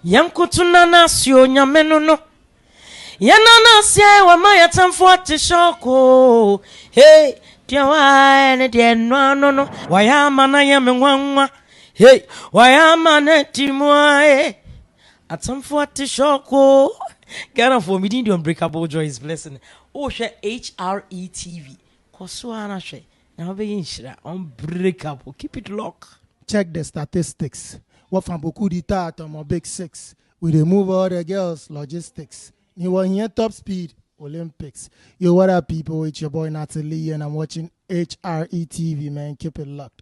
Yankutuna nasio nyameno no. Yanana se wa maya tamfo shoko. Hey, dia wa ne dia no. Wayama na yamenwanwa. Hey, wayama na timwa. Atamfo shoko. Ghana for me the unbreakable joy is blessing. Oh, share HRETV. Koswana she. Now be inshira unbreakable. Keep it locked. Check the statistics. What from beaucoup d'État on my big six. We remove all the girls, logistics. You want here top speed, Olympics. Yo, what up, people? It's your boy Natalie, and I'm watching HRETV, man. Keep it locked.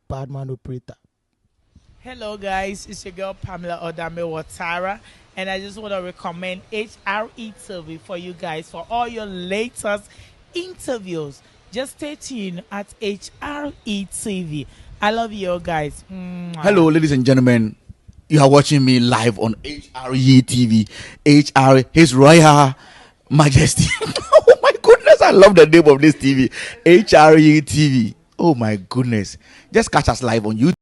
Badman operator. Hello, guys. It's your girl Pamela Odame Watara, and I just want to recommend HRETV for you guys for all your latest interviews. Just stay tuned at HRETV. I love you all, guys. Hello, ladies and gentlemen. You are watching me live on HRETV. His Royal Majesty. Oh my goodness, I love the name of this TV. HRETV. Oh my goodness. Just catch us live on YouTube.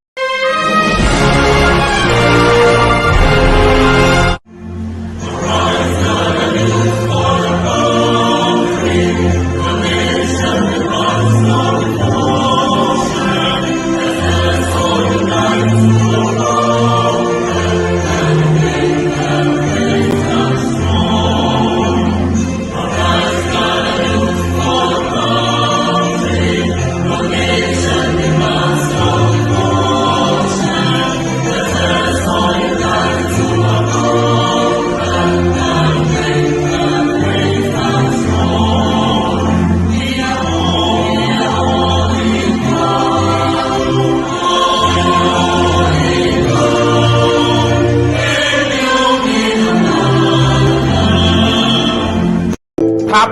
Tap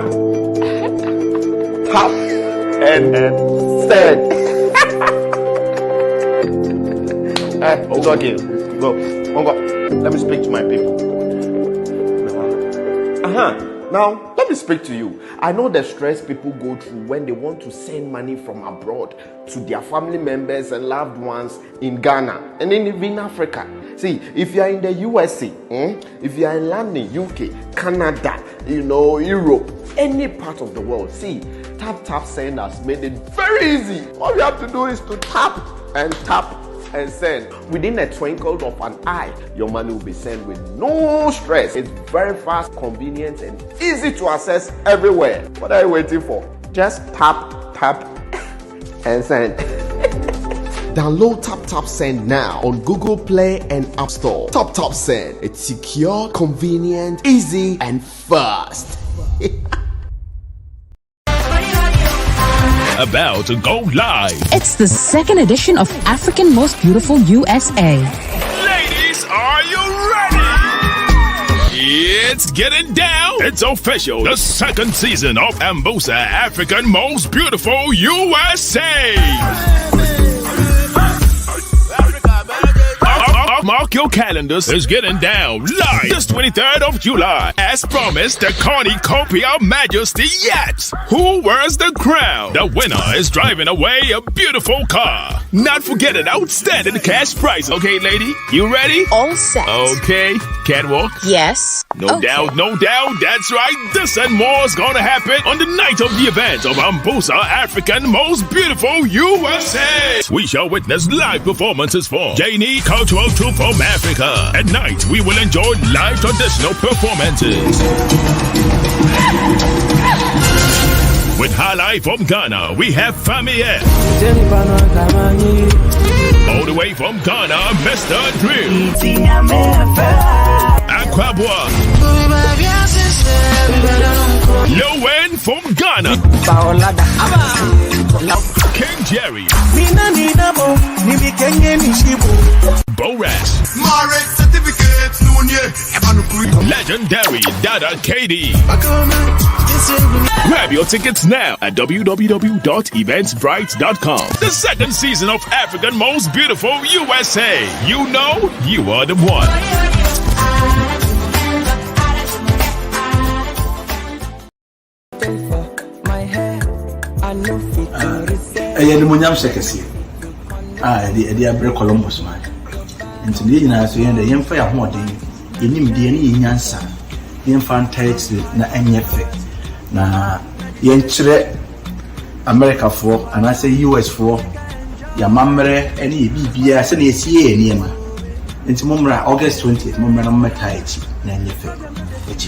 and stand. It's okay. Go. Let me speak to my people. Now, let me speak to you. I know the stress people go through when they want to send money from abroad to their family members and loved ones in Ghana and even in Africa. See, if you are in the USA, if you are in London, UK, Canada, Europe, any part of the world, see, Tap Send has made it very easy. All you have to do is to tap and send. Within a twinkle of an eye, your money will be sent with no stress. It's very fast, convenient, and easy to access everywhere. What are you waiting for? Just tap and send. Download Tap Send now on Google Play and App Store. Tap Send. It's secure, convenient, easy, and fast. About to go live. It's the second edition of African Most Beautiful USA. Ladies, are you ready? It's getting down. It's official. The second season of Ambusa African Most Beautiful USA. Mark your calendars. It's getting down live this 23rd of July. As promised, the cornucopia majesty yachts. Who wears the crown? The winner is driving away a beautiful car. Not forgetting outstanding cash prize. Okay, lady, you ready? All set. Okay, catwalk. Yes. No doubt. That's right. This and more is gonna happen on the night of the event of Ambusa African Most Beautiful USA. We shall witness live performances for Janie Cultural Troupe from Africa. At night, we will enjoy live traditional performances. With highlight from Ghana, we have Famie. All the way from Ghana, Mr. Drill. Aquabwa. Lowen from Ghana. King Jerry. Boras. Legendary Dada KD. Grab your tickets now at www.eventsbright.com. The second season of African Most Beautiful USA. You know you are the one. the Abre Columbus man. And to me, I say, the young fire hoarding, you need the answer. The infant takes na any effect. Na yentre America for, and I say US for, your mamre, any BBS, and a CA near me. It's Mumra August 20th, Mumra Taichi, Nanny effect. Which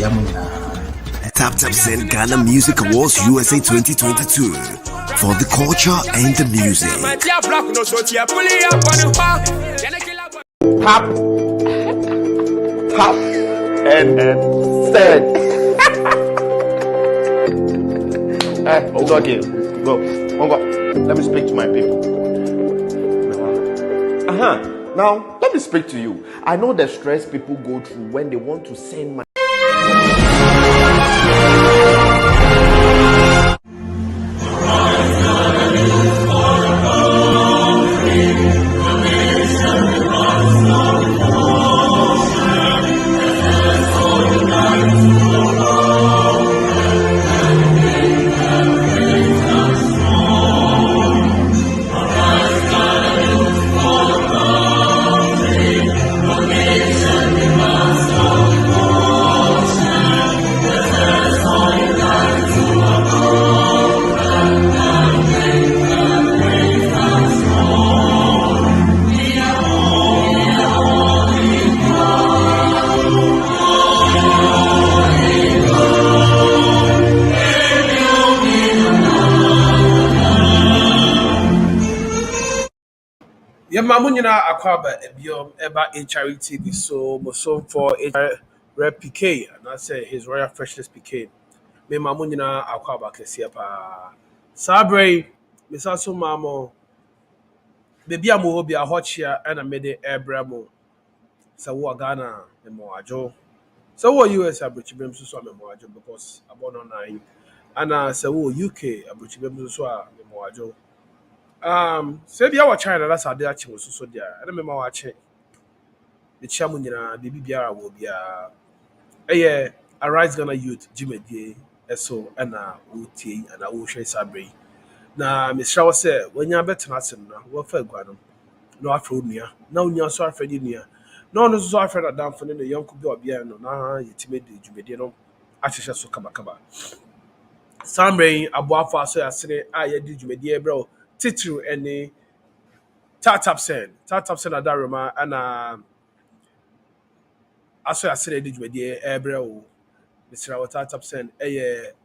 Tap Send Ghana Music Awards USA 2022 for the culture and the music. Tap, tap, and send. Okay, go. Let me speak to my people. Now, let me speak to you. I know the stress people go through when they want to send money. Mamunyina akwaba ebiom eba HRE TV so mosom for HRE PK and I say his royal freshness PK. Me mamunyina akwaba kese pa. Sabre misaso mamo bebi amu obi ahochia na mede ebramo. So wo Ghana me mo ajo. So wo US abrochibem so me mo ajo because abono nine. And so wo UK abrochibem so me mo ajo. Say bia wa China that's how they achi so there. I remember watching the chairman nyina bibi biara wo bia. Arise Ghana Youth Jimedie eso na utie na wo hwe sabre. Na Mr. was say when you betena asem na wo fa agua no. No afro nua. Na unya so afro di nua. No no so afro da damfo ne yonko bi obia no na yetimedi Jimedie no ahyehyɛ so kabakaba. Samre aboafo aso yasene a yedi Jimedie bro. Titru any Tap Send adaroma and aso asere di dwede ebre o Mr. Tap Send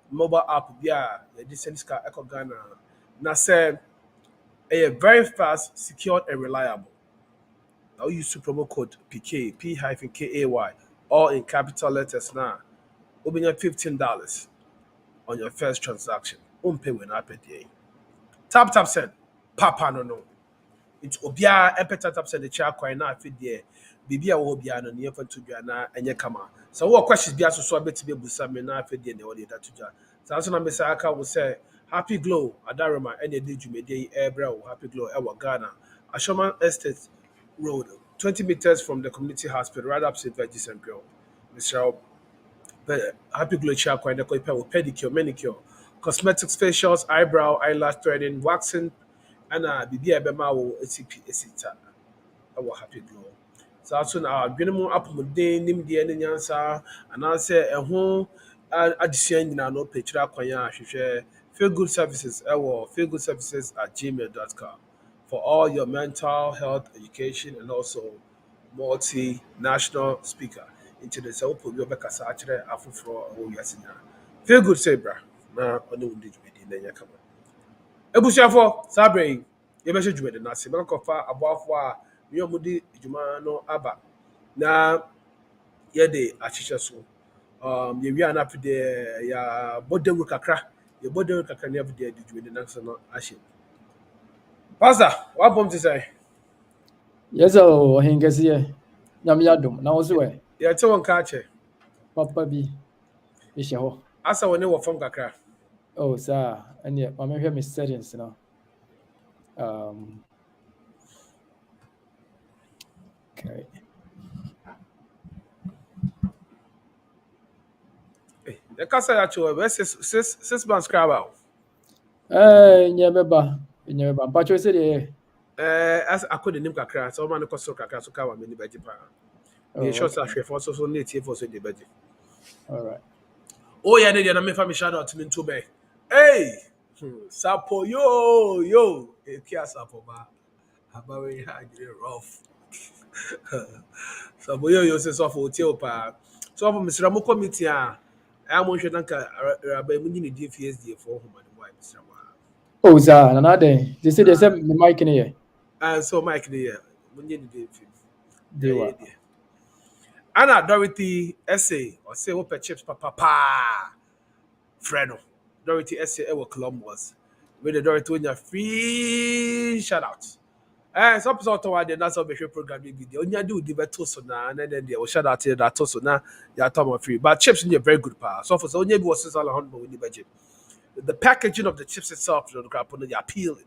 mobile app bia the senska eco Ghana na say very fast, secure and reliable. Now use promo code PK P-KAY all in capital letters now. Open your $15 on your first transaction. Pay when I pay. Tap Send papa no. It's obia Tap Send the child coin na fit there. Bibia wo obia no near for to na enye kama. So what questions bia so bet be busa me na fit there the order that to ja. So also na me say aka will say Happy Glow Adarama any day Jumede Ebra Happy Glow Ewa Ghana. Ashoma Estate Road 20 meters from the community hospital right opposite Veggies and Grill. Mr. Happy Glow child coin the pedicure, manicure, cosmetics, facials, eyebrow, eyelash threading, waxing, and bibi ebema wo ACP esita. Our Happy Glow. So also now binom apomden nim de ne nyansa and I say ho addition nyina no picture kwanya ahwehwe feel good services feelgoodservices@gmail.com for all your mental health education and also multinational speaker into the so put your beka sa akire afoforo o yasinya feel good say bra na oni wundi dwedi na nya kama ebusuafo sabre ye be dwedi na se beka kofa aboafo a me omudi djuma no aba na ye de ahyehyɛ so ye wi ana pede ya bodewu kakra ye bodewu kakra na pede de dwedi na so no ahye pastor what bomb to say yes o hengesiye nyam yadom na wo so we ye te won ka che papa bi ehye ho asa woni wo fam kakra oh sir ene ma me hwe me settings no okay the kasa ya cho we six months crab out nyebeba mpacho se de as I couldn't name kakra, so man cost so kakra so kawa many beji pa. Oh, Me sure okay. say for so native for so the beji. All right. Oh yeah, they na me family shout out to me too, be. Hey, Sapo yo, kia Sapo ba. Abawe ha rough. Sapo yo say so for hotel pa. So for Mr. Mo committee a I mo hwe nanka raba mu ni DFSD for home and why Mr. Mo. Oh, sir, another. They say the mic in here. And so Mike there, mu ni DFSD. They were. Anna Dorothy essay or say what chips papa Fredo. Dorothy essay ever Columbus. With the Dorothy when you're free shout out. Some people thought the national Bishop program be the only do the better so now and then they will shout out here that so now you're talking free. But chips in a very good power. So for so only was 600 with the budget. The packaging of the chips itself, the grab on the appealing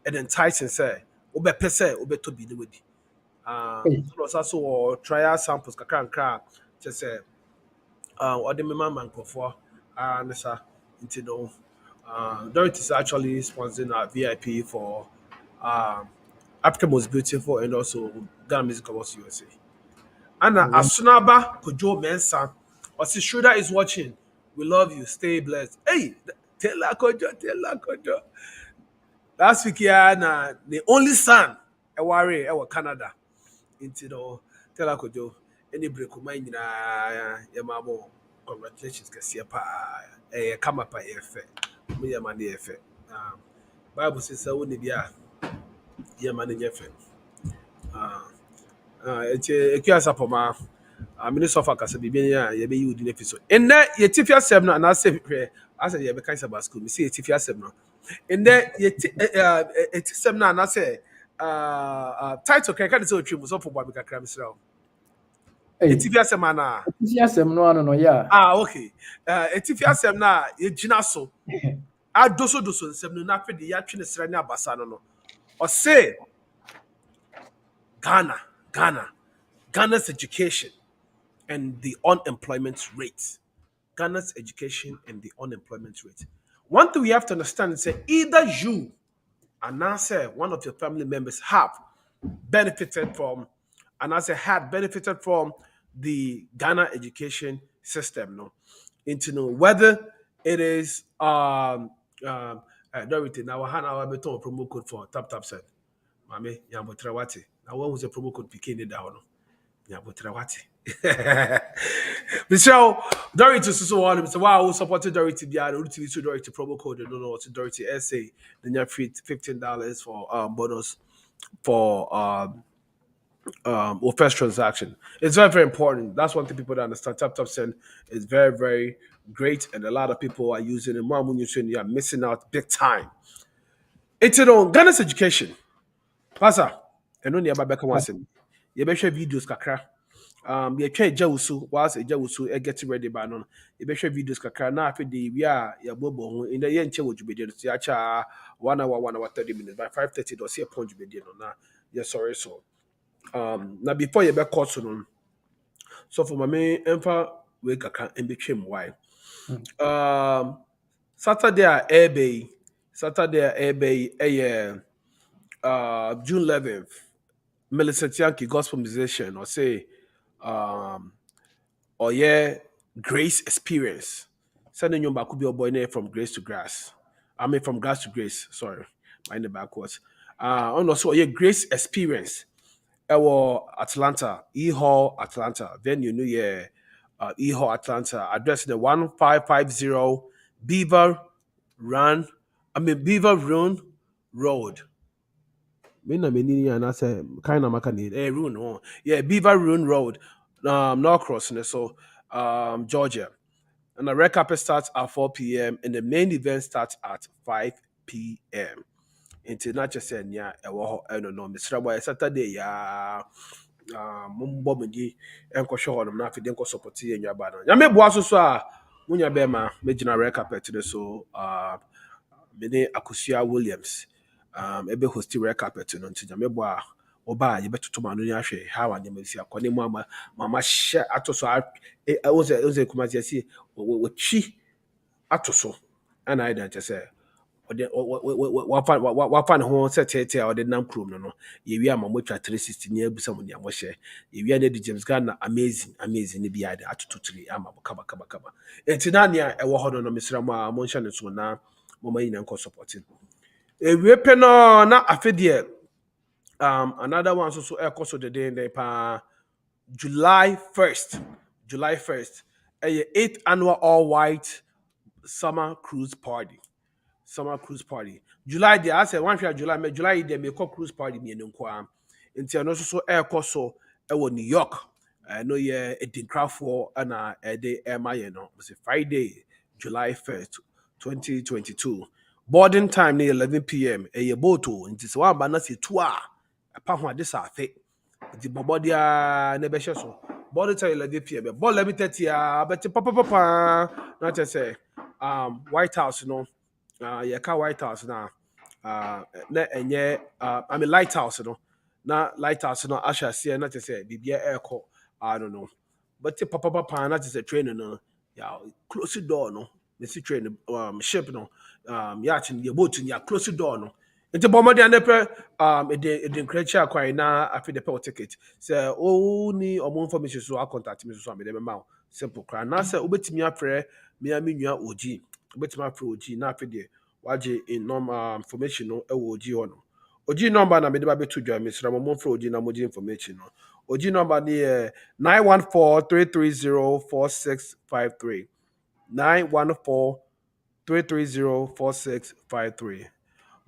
and enticing say, Obe pese, Obe to be the way. So also trial samples kakra just say or the man for Nessa into know Dorothy is actually sponsoring our VIP for Africa Most Beautiful and also Ghana Music Awards USA. And Asunaba Kojo Mensa or Shuda is watching. We love you. Stay blessed. Hey, tell Kojo. Last week, yeah, the only son, a warrior, Canada. Into the tell Kojo. Any break mind your mamo. Congratulations, Cassia Pa. Come up by effect. Me, a man, the effect. Bible says, I wouldn't be a man in effect. Ekiasa poma Minister of Akasa Bibia, ye be you in episode. And that ye tifia semna and I say, I say, ye be kind of school. Me see tifia semna. And that ye semna and I say, title can kind of so true, so for Babika Cramsel. Tifia semana. Yes, no, yeah. Okay. Tifia semna, ye jinaso. I doso semna, not for the Yachin Serena Basano. Or say, Ghana's education and the unemployment rate. Ghana's education and the unemployment rate. One thing we have to understand is that either you and I say one of your family members have benefited from, and I say had benefited from the Ghana education system, no, into know whether it is Dorothy. Now I have a promo code for tap set. Mame Yambotrawati. Now what was the promo code PK down? Yambotrawati. Michelle Dorothy so one Mr. Wow supported Dorothy Bia Dorothy to Dorothy promo code and no to Dorothy essay then you free $15 for bonus for first transaction. It's very, very important. That's one thing people don't understand. Tap send is very, very great, and a lot of people are using it. More when you are missing out big time. It's on Ghana's education. Pastor, and only about Becca Watson. You better share videos, kakra. You try Jawusu, whilst a Jawusu get ready by none. You better share videos, kakra. Now, after the we are your bobo in the end, would you be there to see 1 hour, 30 minutes by 5:30 or see a point you be there now. Yes, sorry, so. Now before you be caught on, so for my main emperor, we can become why. Saturday at Airway, June 11th. Millicent Yankee gospel musician or say or yeah grace experience sending you back could be a boy name from grace to grass from grass to grace sorry mind the backwards also yeah grace experience Atlanta E-Hall Atlanta venue new year E-Hall Atlanta address the 1550 Beaver Run Road. Kind of Rune. Yeah, Beaver Rune Road, Norcross, so Georgia. And the red carpet starts at 4 p.m. and the main event starts at 5 p.m. Into not just saying, yeah, I don't know, Mr. Boy, Saturday, yeah. Mumbomidi and Kosho, I'm not feeding support in your banner. Yame Boasso, Munya Bema, Major red carpet today, so Mene Akusia Williams. Ebe hosti red carpet no nti nyame bo a oba ye betoto ma no ni ahwe how anya masi akone mu mama hye atoso oze kumasi asi wo chi atoso ana ida nche se ɔde wafa ne ho sɛ tete a ɔde nam kurom no yɛwie ama motwa 360 ne abusa mu nea wɔhyɛ yɛwie ne de James Ghana amazing ne bi ade atoto tiri ama kaba enti na nea ɛwɔ hɔ no mesrɛ mo a monhyɛ ne so na moma nyina nkɔ supporting ewie pɛ no na afe deɛ another one so ɛkɔ so de pa July 1st 8th annual all white summer cruise party. July there I said one year July there may call cruise party me no kwa. Nti ano so ɛkɔ so ɛwɔ New York. I know yeah Edin Crawford and ɛde ɛma no. It's Friday, July 1st, 2022. Boarding time near 11 p.m. Ɛyɛ boto nti so one ba na se 2 a. Apa ho ade sa afe. The bobodia ne behye so. Boarding time 11 p.m. Board 11:30 a bet papa na te say White House no yɛka White House na enye I mean Lighthouse no na Lighthouse no ahwase na te say bibia ɛkɔ I don't know but papa na te say train no ya close the door no the train ship no yacht no boat no ya close the door no nti bomodi anepe edin krecha kwai na afi de pay ticket say o ni omo information so contact me so am de ma simple cry na say obetimi afre me nua oji obetimi afre oji na afi de waje in normal information no e wo oji hono oji number na me de ba betu dwa me sra mo fro oji na moji information no oji number ni 914-330-4653 914-330-4653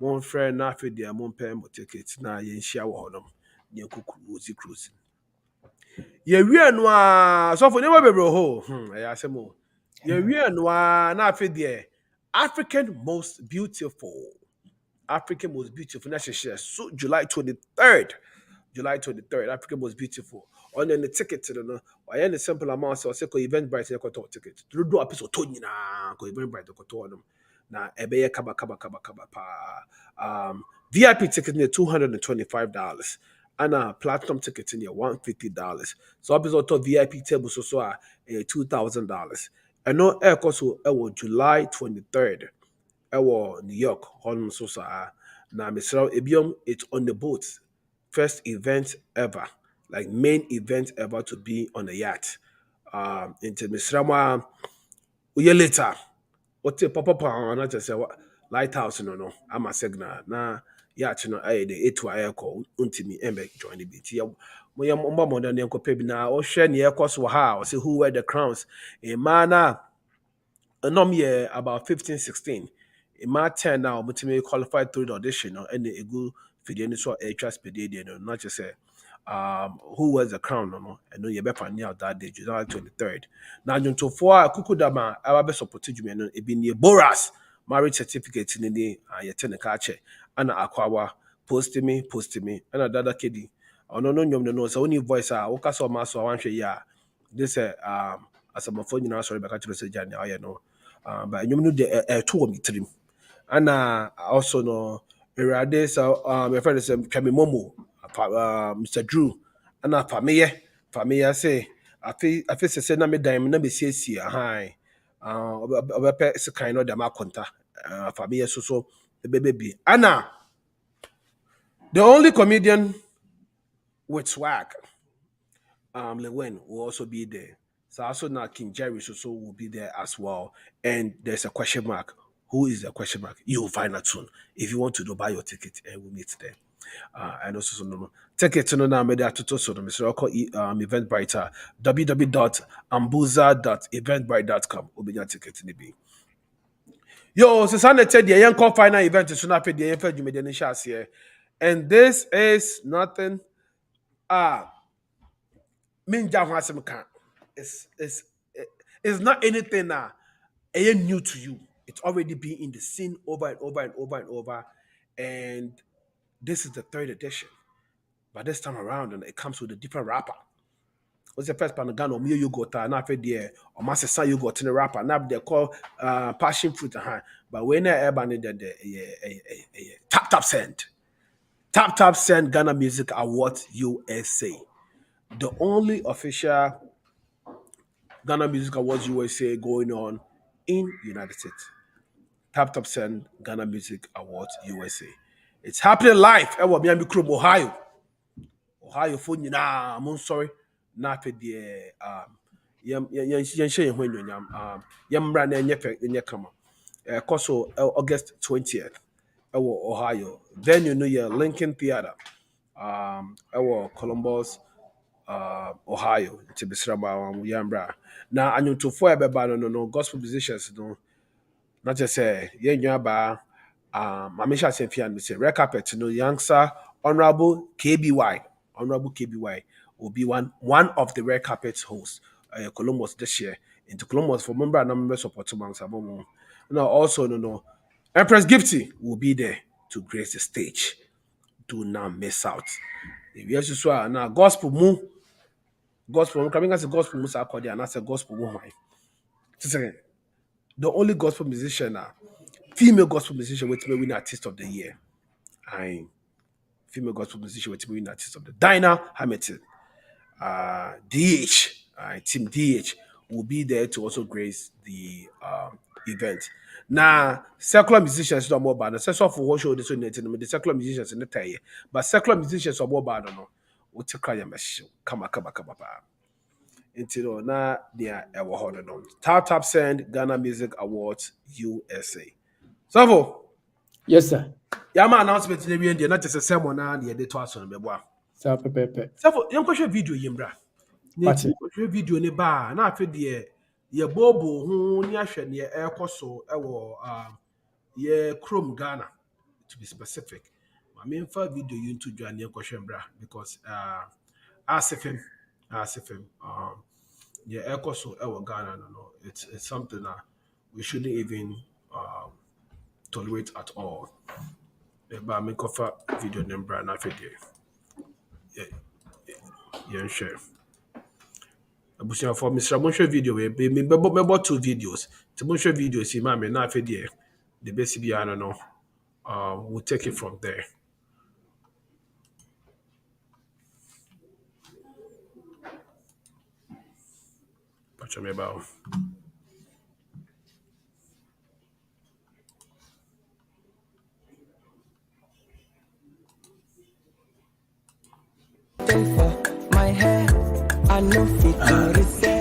mon friend na afi de mon pay mo ticket na ye nhia wo honom ne kuku ozi cruise ye wie no a so for ne bebre ho ya asemo ye wie no a na afi de African most beautiful na share so July 23rd African most beautiful on the ticket to no why any simple amount so say ko Eventbrite e ko ticket to do episode to nyina ko Eventbrite ko to no na ebe ye kaba pa VIP ticket near $225 and a platinum ticket in $150 so episode to VIP table so $2,000 and no air so July 23rd New York hon so na Mr. Ebiom it's on the boat first event ever like main event ever to be on a yacht into Mr. Uye later what papa na just say Lighthouse no ama signal na yacht no the 8 air call untimi embe join the beat mo yam mo na nko pe bi na o hwe ne ekoso ha o say who wear the crowns a man year about 15-16 in my 10 now mutimi qualified through the audition and a good video so a trust pedia no not just say who wears the crown no and no you better near that day July 23rd now junto for kukudama our best opportunity no e bi near Boras marriage certificate in the yetene kache ana akwawa post me and another kidi ono no nyom no so only voice woka so ma so wanhwe ya this as a phone you sorry back to the journey no but nyom no de to me trim ana also no erade so my friend is Kemi Momo Mr. Drew ana fameye say afi say na me dan na me siesie hi obepe se kind no dem akonta fameye so baby ana the only comedian with swag Lewen will also be there. So also now King Jerry so will be there as well. And there's a question mark. Who is the question mark? You'll find out soon. If you want to buy your ticket, and we'll meet there. And also so no ticket to no na me that to so no Mr. Eventbrite www.ambuza.eventbrite.com will be your ticket in the be. Yo, so Sunday the young final event is not paid the event you made the shots here. And this is nothing it's not anything new to you. It's already been in the scene over and over. And this is the 3rd edition. But this time around, and it comes with a different rapper. What's the first Panagano? Mio you got an affair there, or Master Son you got in a rapper. Now they call passion fruit. But when I abandoned Tap Send Ghana Music Awards USA. The only official Ghana Music Awards USA going on in United States. Top 10 Ghana Music Awards USA. It's happening live. Ewo Miami Chrome, Ohio. Ohio for nyina, I'm sorry. Na pe de yem share when yem ran nye kama. Koso August 20th. Ewo Ohio. Then you know your Lincoln Theater. Columbus Ohio to be yambra. Now anyo to for no gospel musicians no not just say yeah ba Mamisha Semfian say red carpet no youngster honorable KBY will be one of the red carpet hosts Columbus this year into Columbus for member support among Sabomo. Now also no Empress Gifty will be there to grace the stage. Do not miss out. If you also saw now gospel coming as a gospel musa accordion and as a gospel woman. The only gospel musician female gospel musician with me win artist of the year. I female gospel musician with me win artist of the Dinah Hamilton. DH, Team DH will be there to also grace the event. Now, secular musicians are more bad. The secular for what show this one, the secular musicians in the tie, but secular musicians are more bad. No, what to cry a mesh? Come. Until now, they are ever holding on. Top send Ghana Music Awards USA. So, Yes, sir. Yama announcement in the end, not just a sermon, and the to us on the bois. Sir, pepe. So, young question video, Yimbra. What's it? Video ne ba na afi de ye bobo ho ni ahwe ne ekoso ewo ye Chrome Ghana to be specific. I mean for video you into join your question bra because asifim ye ekoso ewo Ghana no it's something that we shouldn't even tolerate at all. But I mean cover video number na afi de yeah share. For Mr. Monshe video, we bought 2 videos. To Monshe videos, see, mammy, not for the best be I don't know. We'll take it from there. Patch me about.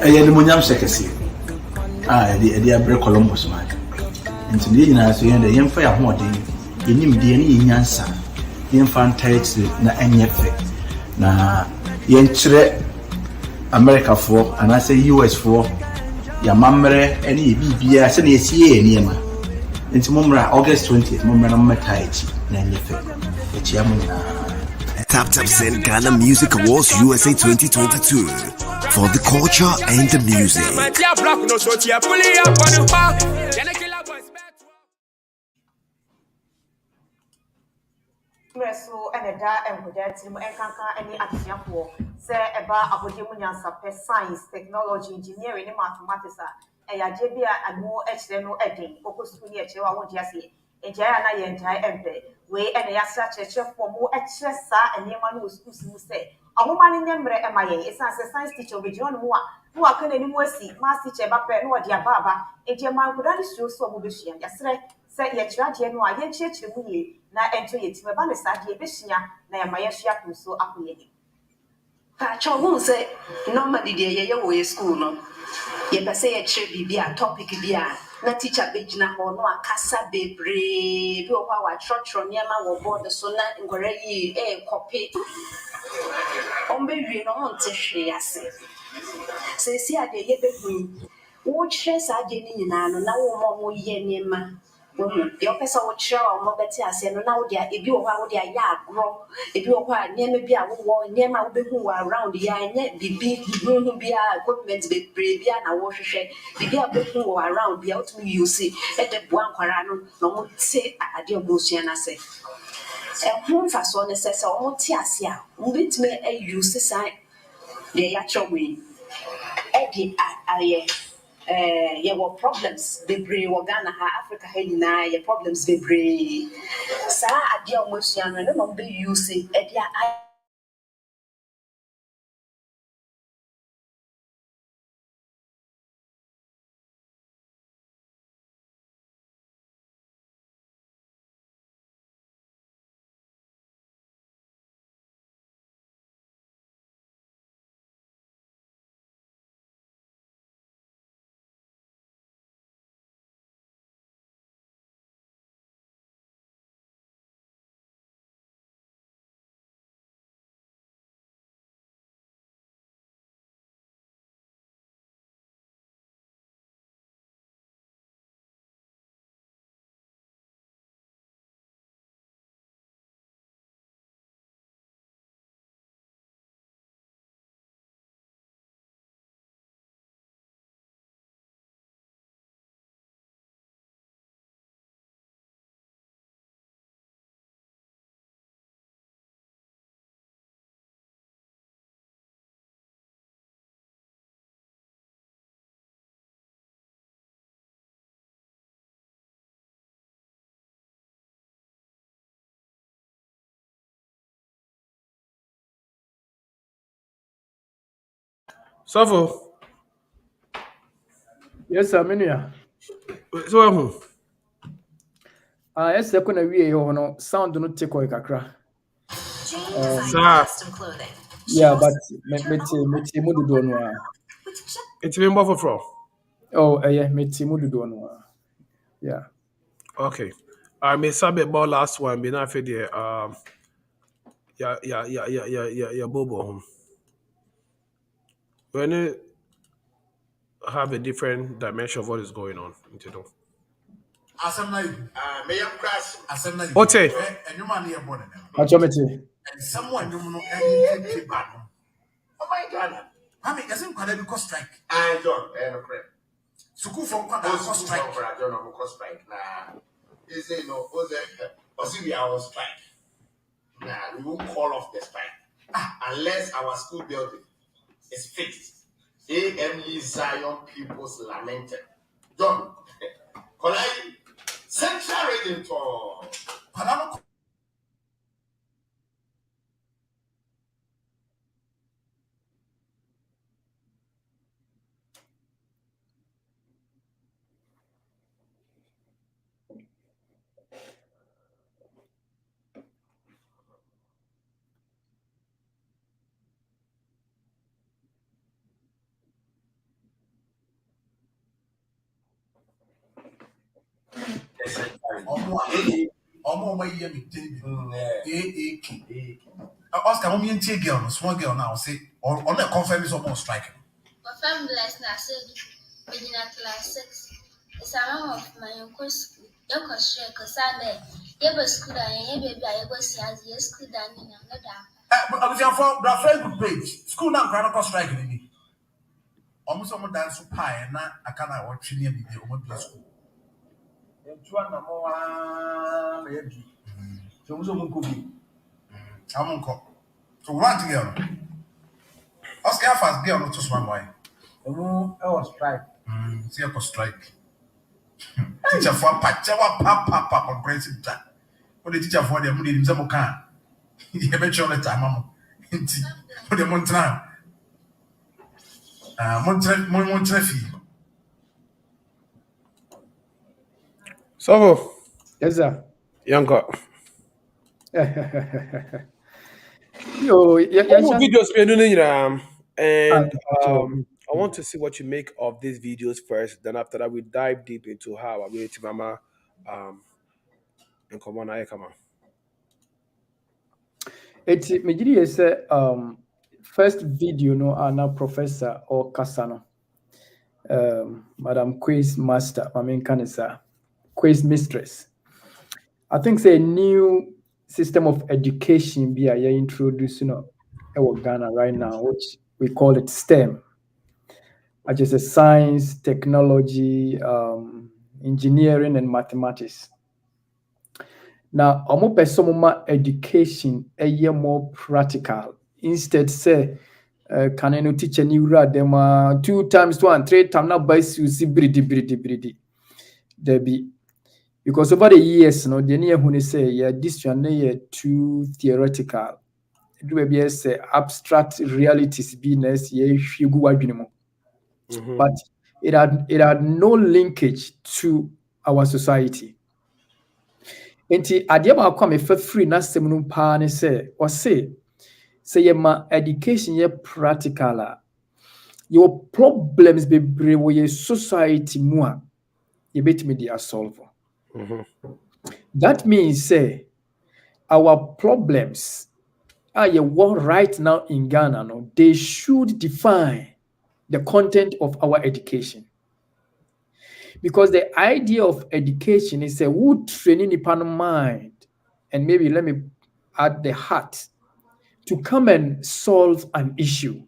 ɛyɛ nimonyam hyɛ kɛseɛ ɛde abrɛ Columbus man nti ne nyinaa so yɛn dɛ yɛmfa yɛ ahoɔden yɛnimdeɛ ne yɛnyansa yɛmfa ntae akyire na ɛnyɛ fɛ na yɛnkyerɛ Americafoɔ anaasɛ US foɔ yɛamammerɛ ne yɛbiribiaa sɛ na yɛsie yɛ nneɛma nti mommra August 20th mommra na mommɛtae akyi na ɛnyɛ fɛ akyia mo nyinaa. Top Send Ghana Music Awards USA 2022 for the culture and the music. So and da and with that team and kanka any atiafo say eba abodemu nyansape science technology engineering and mathematics e ya je bia anu ekire no eden okosu ni ekire wa wodi ase ejaya na ye njai empe we and ya sa cheche for mu ekire sa enema no school mu say ahoma ni nyemre e maye esan say science teacher obeji on mu a no aka na ni mu asi math teacher ba pe no odi ababa eje man kuda ni so mu be hia ya sere say ye kira no a ye chechire mu ye na ento yetime ba ne sade be hia na ya maye hia kunso akoye ni ka chogun say normally dey ye wo ye school no ye be say ye kire bibia topic bia na teacher be gina ho no akasa bebre bi o kwa wa trotro niema wo board so na ngore yi copy ombe wie no on te hwe ase say si ade ye be hu wo kire sa ade ni nyina no na wo mo ye niema your person would share or more better as no now they are if you are they are grow if you are near maybe I will near my who are around the eye and be equipment be brave and I wash share the be who are around be out to you see at the one quarano no say I dear motion I say a home for so necessary or tiasia bit me a use sign the actual way Eddie your problems be brave Ghana Africa na your problems be brave sa ade almost yan no be use e Suffer. Yes, sir, Minia. So, Yes, sir, kuna wie no sound no take oy kakra. Yeah, but me mudu do no. it's been buffer from. Oh, yeah, me mudu do no. Yeah. Okay. I may sub about last one, be not for the yeah, Bobo. When you have a different dimension of what is going on, you know. Okay. Achometi. Someone you know any bad. Oh my God. I mean, doesn't quite have strike. I don't. Suku from Quadra strike. I don't know strike. Nah, is it no? Was it our strike? Nah, we won't call off the strike unless our school building is fixed. AME Zion People's Lamented. John, Kolai Central Region for Panama. Omo my year me Oscar, I'm in girl, small girl now. Say, or on the confirm is almost striking. My family last night said, being at class 6. It's a mom of my uncle school. You can share because I met. You have a school and you baby, I was see as school done in another. I was your friend page. School now, Chronicle striking me. Almost someone dance to pie and not I cannot watch near me. School. Maybe. So could be. So one together. Oscar fast girl not to swim by. I was strike. See a strike. Teacher for Pachawa Papa on President. What the teacher for the money in some can. He eventually time. For the Montana. Montrefi. So, yes, sir. Younger. Yo, videos and I want to see what you make of these videos first. Then after that, we dive deep into how I'm going to Mama and come on, I come on. It's me say first video no ana professor or Kasano. Madam Quiz Master, Kanisa, Quiz Mistress. I think it's a new system of education be introducing in Ghana right now, which we call it STEM, which is a science, technology, engineering, and mathematics. Now, omo pesomoma education a year more practical. Instead, say, can I teach a new rad them 2 times 1, 3 times now by you see bridi. There be because over the years, no, the near when say yeah, this one is too theoretical. It will be say abstract realities business but it had no linkage to our society. Enti adiema kwa me fa free na semnu pa ne say ye ma education ye practical your problems be brave ye society mu a ye betimi dey solve. That means say our problems are ye what right now in Ghana no they should define the content of our education. Because the idea of education is a wood training upon mind, and maybe let me add the heart to come and solve an issue.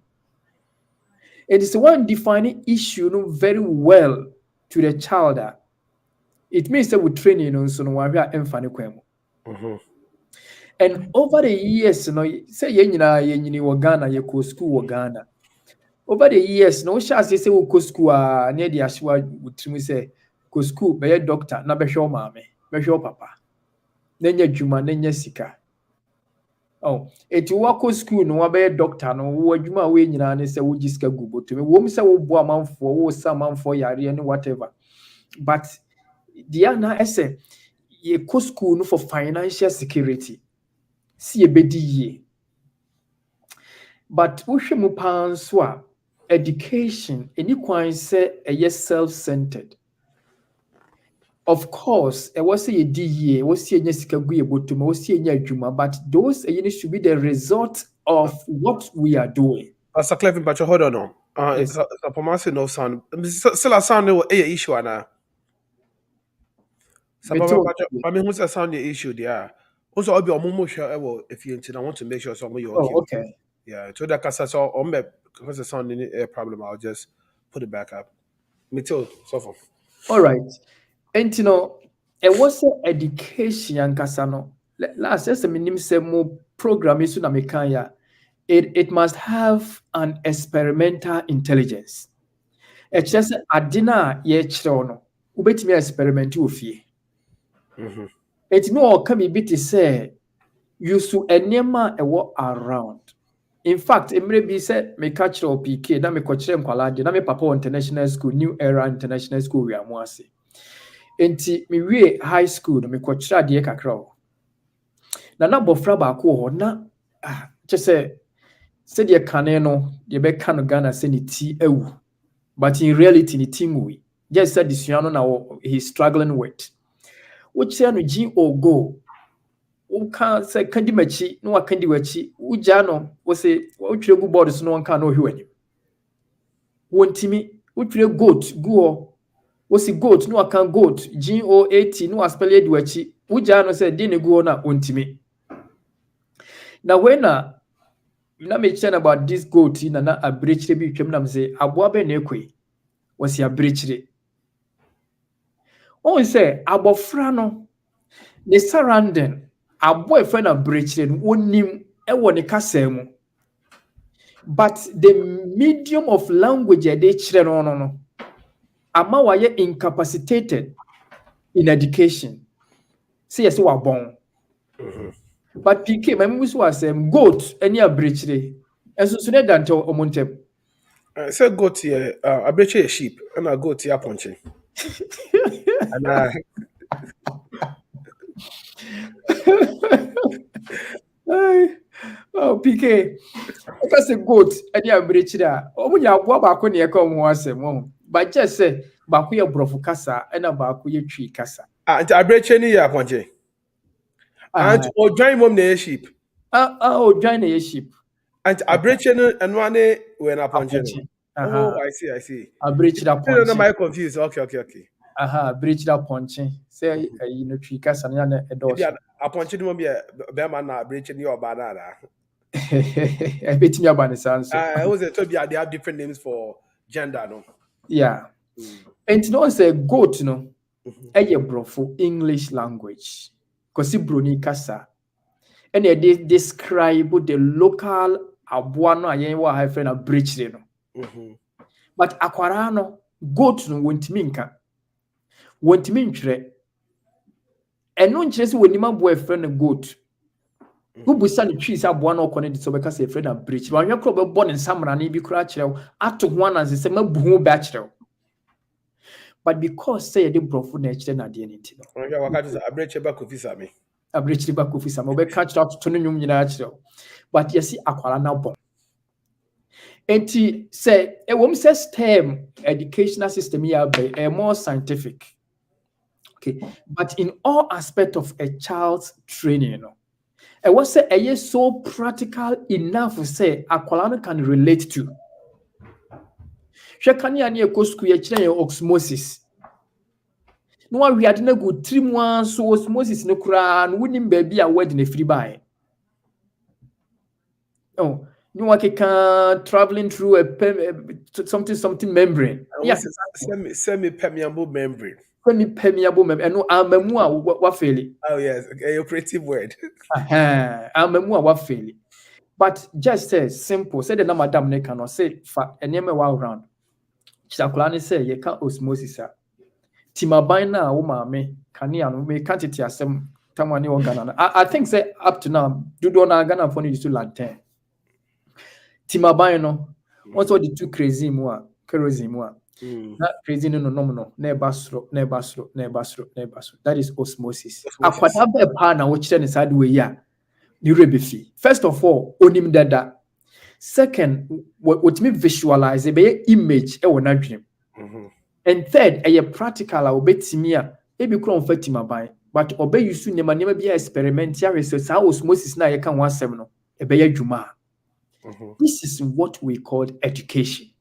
It is one defining issue very well to the child. It means that we train so and over the years, say you Ghana, you go school Ghana. Over the years, no chance say we go school near the Ashwa would say go school be a doctor na be show mama be show papa nenya juma nenya sika Oh, it wako school no wabe doctor no wo adwuma we nyina ne se wo giska gubo to me wo se wo bo amanfo wo sa amanfo yare ne whatever. But the ana ese ye ko school no for financial security. See ye bedi ye. But wohwe mu pan so a education any kwan say eye self-centered. Of course, it was a DE, was a adwuma, but those should be the result of what we are doing. Pastor Clevin, but hold on. It's a promise no sound. Still a sound no issue ana. I mean, who's a sound issue there? Also, I'll be on Momo show if you I want to make sure some of you okay. Okay. Yeah, so that because on because the sound in problem, I'll just put it back up. Me too, so all right. And it was education and kasano. Last year, minim se mo program isu na mekanya. It must have an experimental intelligence. It's just adina ye chrono. Ubetimi experiment ofie. It no come be to say you su enema ewo around. In fact, it may be said me catch or PK na me kochire nkwala na me papa international school, New Era International School we amwase. Enti me wie high school no me kochira de kakra. Na bofra ba ko ho na say de kane no de be kan Ghana say ni ti ewu. But in reality ni ti ngui. Just said this no na he's struggling with. Which say no GO go. O kan say kandi machi no akandi wachi. Uja no wo say wo twire gu board so no kan no hwe ani. Wontimi wo twire goat go What's goat? No, I can goat. GOAT. No, I spell it wachi. Uja no say didn't go na untimi. Now when na me chen about this goat na a breach be twem na me say aboabe na ekwe was ya breach re. On say abofra no the surrounding aboy na breach re wonim e wo ne kasa mu. But the medium of language they chire no. Ama waye incapacitated in education. See yes we are born. But PK my mum was goat any a breach day. And so soon than to omontem. Say goat here a breach a sheep and a goat here punching. And oh PK because a goat any a breach there. Omunya aboa ba ko ne e ka mo asem. But just say baku ye brofu kasa and a baku ye tree kasa. And I breach any ya ponche. And or join mom na sheep. Join a sheep. And I breach and one when I ponche. Oh, I see. I breach that ponche. I'm confused. Okay. Breach that ponche. Say tree kasa na e do. Yeah, a ponche no be be man na breach your banana. I bet me about the sense. I was told they have different names for gender no. Yeah. And no say goat no. Eye brofo English language. Kosi broni kasa. And they describe the local aboa no ayen wa ha friend a breach no. But akwara no goat no wontimi nka. Wontimi ntwere. Eno nkyere se wonima boa friend goat. Ubusa ne trees aboa no kone de so be kasa friend a breach. Wa hwe kro be bo ne nsamra na bi kra kyerɛw ato ho ananse se mabu ho be a kyerɛw. But because say the brofo na kyerɛ na de nti no. Okay, waka just abreach ba kofisa me. Abreach ba kofisa me be catch out to no nyum nyina kyerɛw. But yesi akwara na bon. Enti say e wom say STEM educational system here be more scientific. Okay, but in all aspect of a child's training, you know, I was say a so practical enough to say akwala can relate to. Shekani ani e school ye chire osmosis. No we had na go 3 months so osmosis no kura no wonim baby a word na free by. Oh, no one can traveling through a something membrane. Yes, semi-permeable membrane. Semi-permeable membrane. No, amamu a wa fail. Oh yes, a operative word. Amamu a wa fail. But just say simple. Say the na madam ne cannot say fa enema wa round. Chisakulani say ye can osmosis. Timaban na wo maame kania no me quantity asem Tamani or Ghana. I think say up to now, do not Ghana for you to lantern. Timabayano, what's all the two crazy more, kerosene more. Not crazy no nebasro. That is osmosis. Akwadabe pana which then is way ya. First of all, onim dada. Second, what me visualize a image e wona dream. And third, a practical obetimia e bi kron fatima ban. But obey you soon nema be experiment ya research how osmosis na ye kan 17 no e be adwuma. This is what we call education.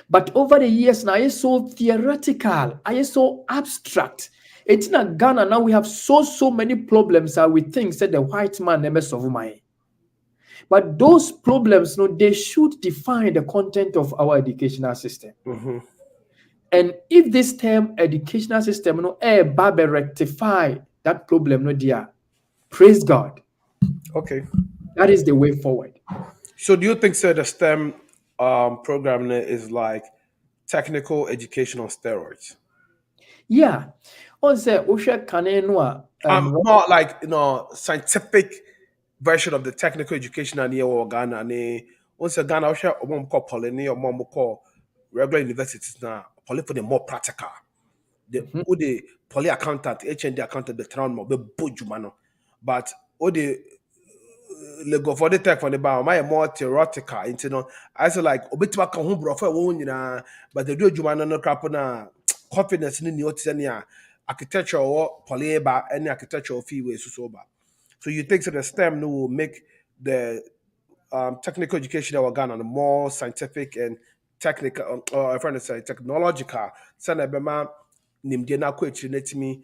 But over the years now, it's so theoretical, it's so abstract. It's in Ghana now we have so many problems with things that the white man never solve my. But those problems, no, they should define the content of our educational system. And if this term educational system, no, rectify that problem, no, dear, praise God. Okay, that is the way forward. So, do you think, sir, the STEM program is like technical education on steroids? Yeah. Also, more like scientific version of the technical education and Ghana. And also Ghana, call regular universities now. Poly for the more practical. The poly accountant, HND accountant, the town more be bujumano. But the Lego for the tech for the bar, my more theoretical. I say like obitima kan home bro for one but they do jumano no crap na confidence in the architecture or polyba any architectural fee way so. So you think that the STEM will make the technical education of Ghana more scientific and technical, or if I say technological? Sana bema nimdena kwetri netimi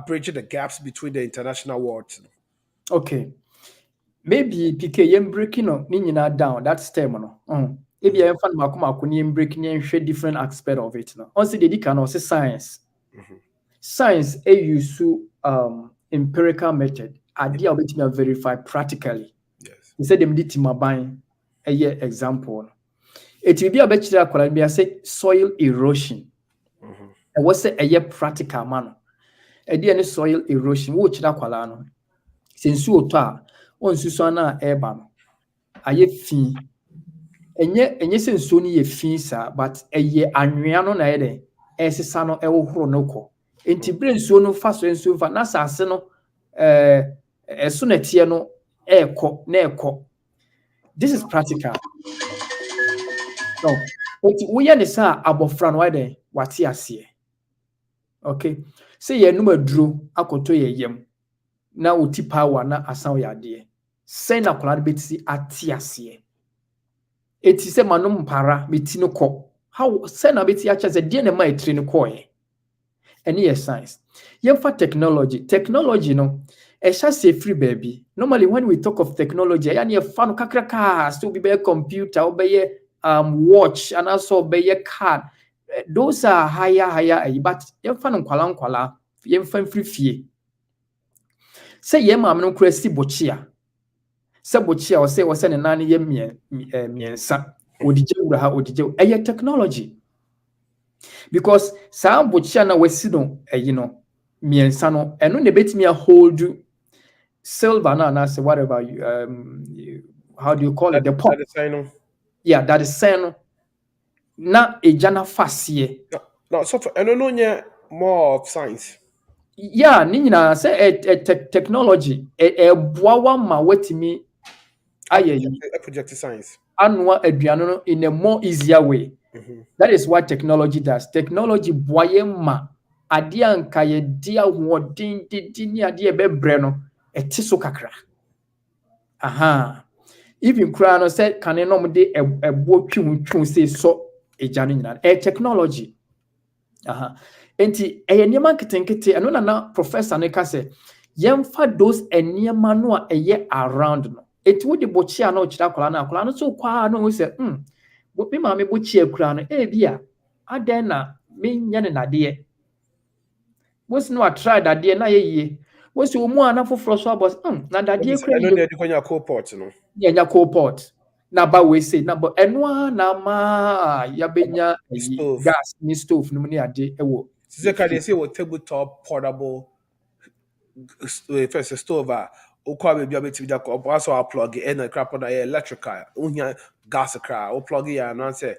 bridge the gaps between the international worlds. Okay. Maybe PK yem breaking no nyina down that STEM no. If you fan makoma kuni yem breaking and share different aspect of it no. Also they can also science. Science use empirical method. Idea which me verify practically. Yes. He said them did timaban a year example. It will be a better quality. I say soil erosion. And what's a year practical man? A dear soil erosion, which that qualano. Since you ta on Susana Eban. A ye fee. And yes, and soon ye fee, sir, but a year annuano naede, as a son of El Hronoko. And to bring so no fast and so for Nasa Seno. As soon as you know, this is practical. No, we understand about Fran Wide, what he has here. Okay, say ye no drew, I could to ye yem. Now, uti power na asan ya dear. Send a collaborative at Tiasie. It is a manum para, mitino co. How send a bit as a dear my train coy. And yes, science. Yem for technology. Technology, no. It's just a free baby. Normally, when we talk of technology, I need a fan kakraka, still be a computer, or be a watch, and also be a card. Those are higher, but you fan kwala, you fan free fee. Say ye mam no cresi bochia. Say bochia or say was an nani ye mien sa odije uraha odije a technology. Because some bochia na wesido mien sano and no debate me a hold you. Silver na say whatever you how do you call it, the pot? Yeah, that is sano. Na a jana fasie. No, so I don't know more of science. Yeah, nina say technology a boawa ma wetimi aye project science. Anwa aduano in a more easier way. That is what technology does. Technology boye ma ade anka ye dia wodin didini ade be breno etiso kakra. Aha. Even kra no say kan no de ebo twun say so ejano nyina. Technology. Aha. Enti eniyama ketenkete eno na professor ne ka say yemfa those eniyama no a eye around no. Enti wo de bochia na o kira kwala no so kwa no we say me ma me bochia kura no bia aden na me nya ne nade. Wos no a try that dey na ye. Wos omu ana foforo so abos na dade kura no dey konya co-port no. Yeah, nya co-port. Na ba we say na but eno na ma ya benya gas ni stove no ni ade ewo. They say what tabletop portable first stove a wokɔ a baabi a wobɛtumi de akɔ also a plug ɛna crap on electrical wohia gas kra wo plug ya no sɛ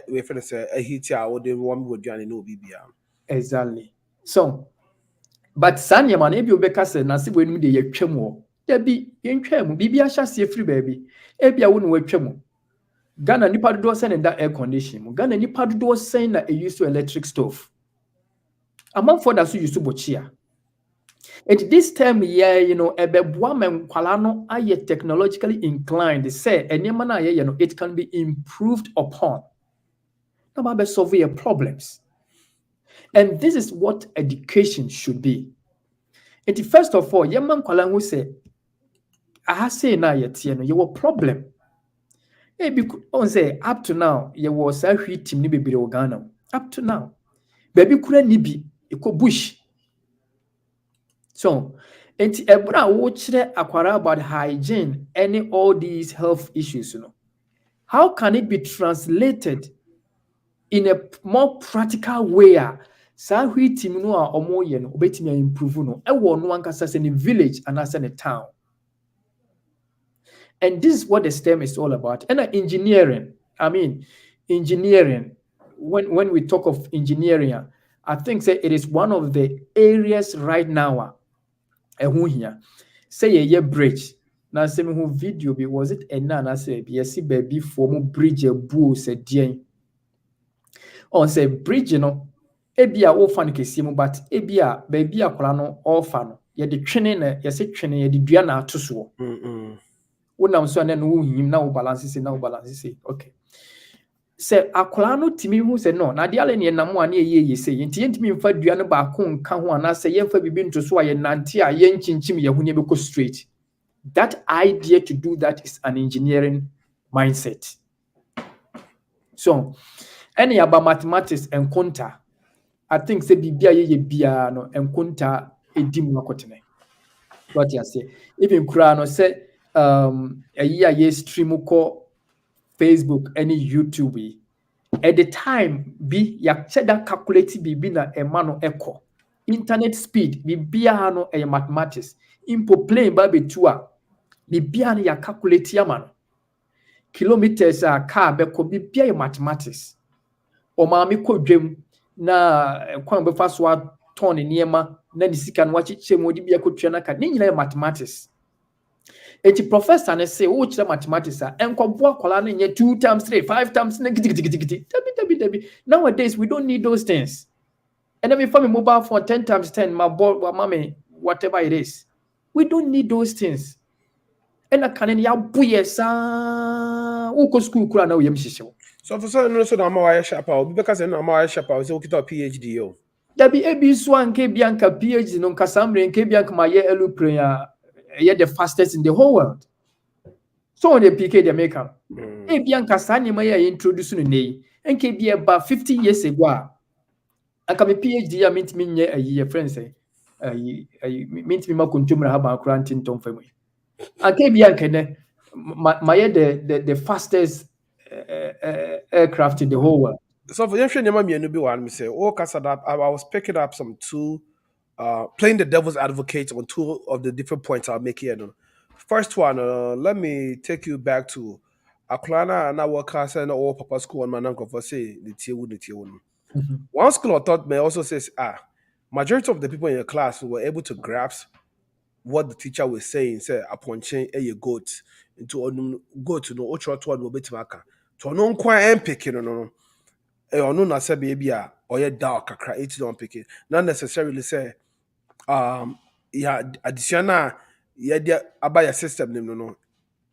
we feel sɛ a heat a wode warm wo aduane no obi bia. Exactly. So, but saa nneɛma no ebi wobɛka sɛ nase bɔ enum de yɛtwam wɔ dabi yɛntwam mu biribi ahyɛ aseɛ firi baabi ebi a wo ne wɔatwam mu Ghana nipa dodoɔ sɛn na da air condition mu Ghana nipa dodoɔ sɛn na use to electric stove amanfoɔ da so use bɔkyia and this time you know ɛbɛboa ma nkwalaa no ayɛ technologically inclined sɛ nneɛma no a yɛyɛ no it can be improved upon na ma bɛ solve your problems. And this is what education should be. And first of all, yɛma nkwalaa ho sɛ aha sei na yɛteɛ no yɛwɔ problem. Ebi on say up to now yɛwɔ saa hwii team ne bebree wɔ Ghana up to now baabi kura ni bi ɛkɔ bush. So enti ɛbra a wɔkyerɛ akwara about hygiene and all these health issues, you know, how can it be translated in a more practical way? Saa hwii team no a ɔmo yɛ no obetumi improve no ɛwɔ no ankasa sɛ ne village and as a town. And this is what the STEM is all about. And engineering, engineering, when we talk of engineering, I think say it is one of the areas right now. Here, say a bridge. Now, say me who video be was it and now say yes, baby for bridge a boo said Jane. On say bridge, you know, ebia orphan kesimu, but ebia baby a kolano orphan. Ye the training, yes, training, ye the duana to so. Wonam so na no him na wo balance say okay say akola no timi hu say no na de ale ne nam a na ye say nti yentimi mfa dua no ba ko nka ho ana say yemfa bibi nto so a ye nante a ye nkinchim ye hu ne be ko straight. That idea to do that is an engineering mindset. So any about mathematics and quanta, I think say bibia ye bia no enquanta edim akotene. What you say even kura no say a year stream ko Facebook any YouTube at the time be ya said that calculate be na a mano echo internet speed be no a mathematics impo plane ba betua be no ya calculate ya man kilometers a car be ko be mathematics o ma me ko dwem na kwan be fa so ton niema na ni sika no wachiche modi bia ko twa na ka ni nyina mathematics. Eti professor ne say wo kire mathematics a enkobo akola na nye 2 times 3 5 times dabi. Nowadays we don't need those things. And then if I'm a mobile phone 10 times 10 my boy mommy whatever it is, we don't need those things. And I can ya buye sa wo ko school kura na wo yem hihye. So for so no so na ma wa shapa because na ma wa shapa so kita PhD yo. Dabi ebi so anke bianca PhD no kasamre nke bianca ma ye elu prayer you're the fastest in the whole world. So on the PK they make up. Bianca Sani Maya introduced in the NKB about 50 years ago. I come a PhD, I meant me a year, friends say. I meant me more consumer have a granting tom for me. I came Bianca, my the fastest aircraft in the whole world. So for you, say, oh, I was picking up some two. Playing the devil's advocate on two of the different points I'll make here. First one, let me take you back to Aklana and our class and all Papa School and my uncle for say the Tiawu. One school of thought may also says, majority of the people in your class were able to grasp what the teacher was saying, say upon chain a goat into go to no ultra to one bit maka. To no quite picking no. Or no na say baby or your dark cry it don't pick it. Not necessarily say yeah, additional yeah, about your system name no,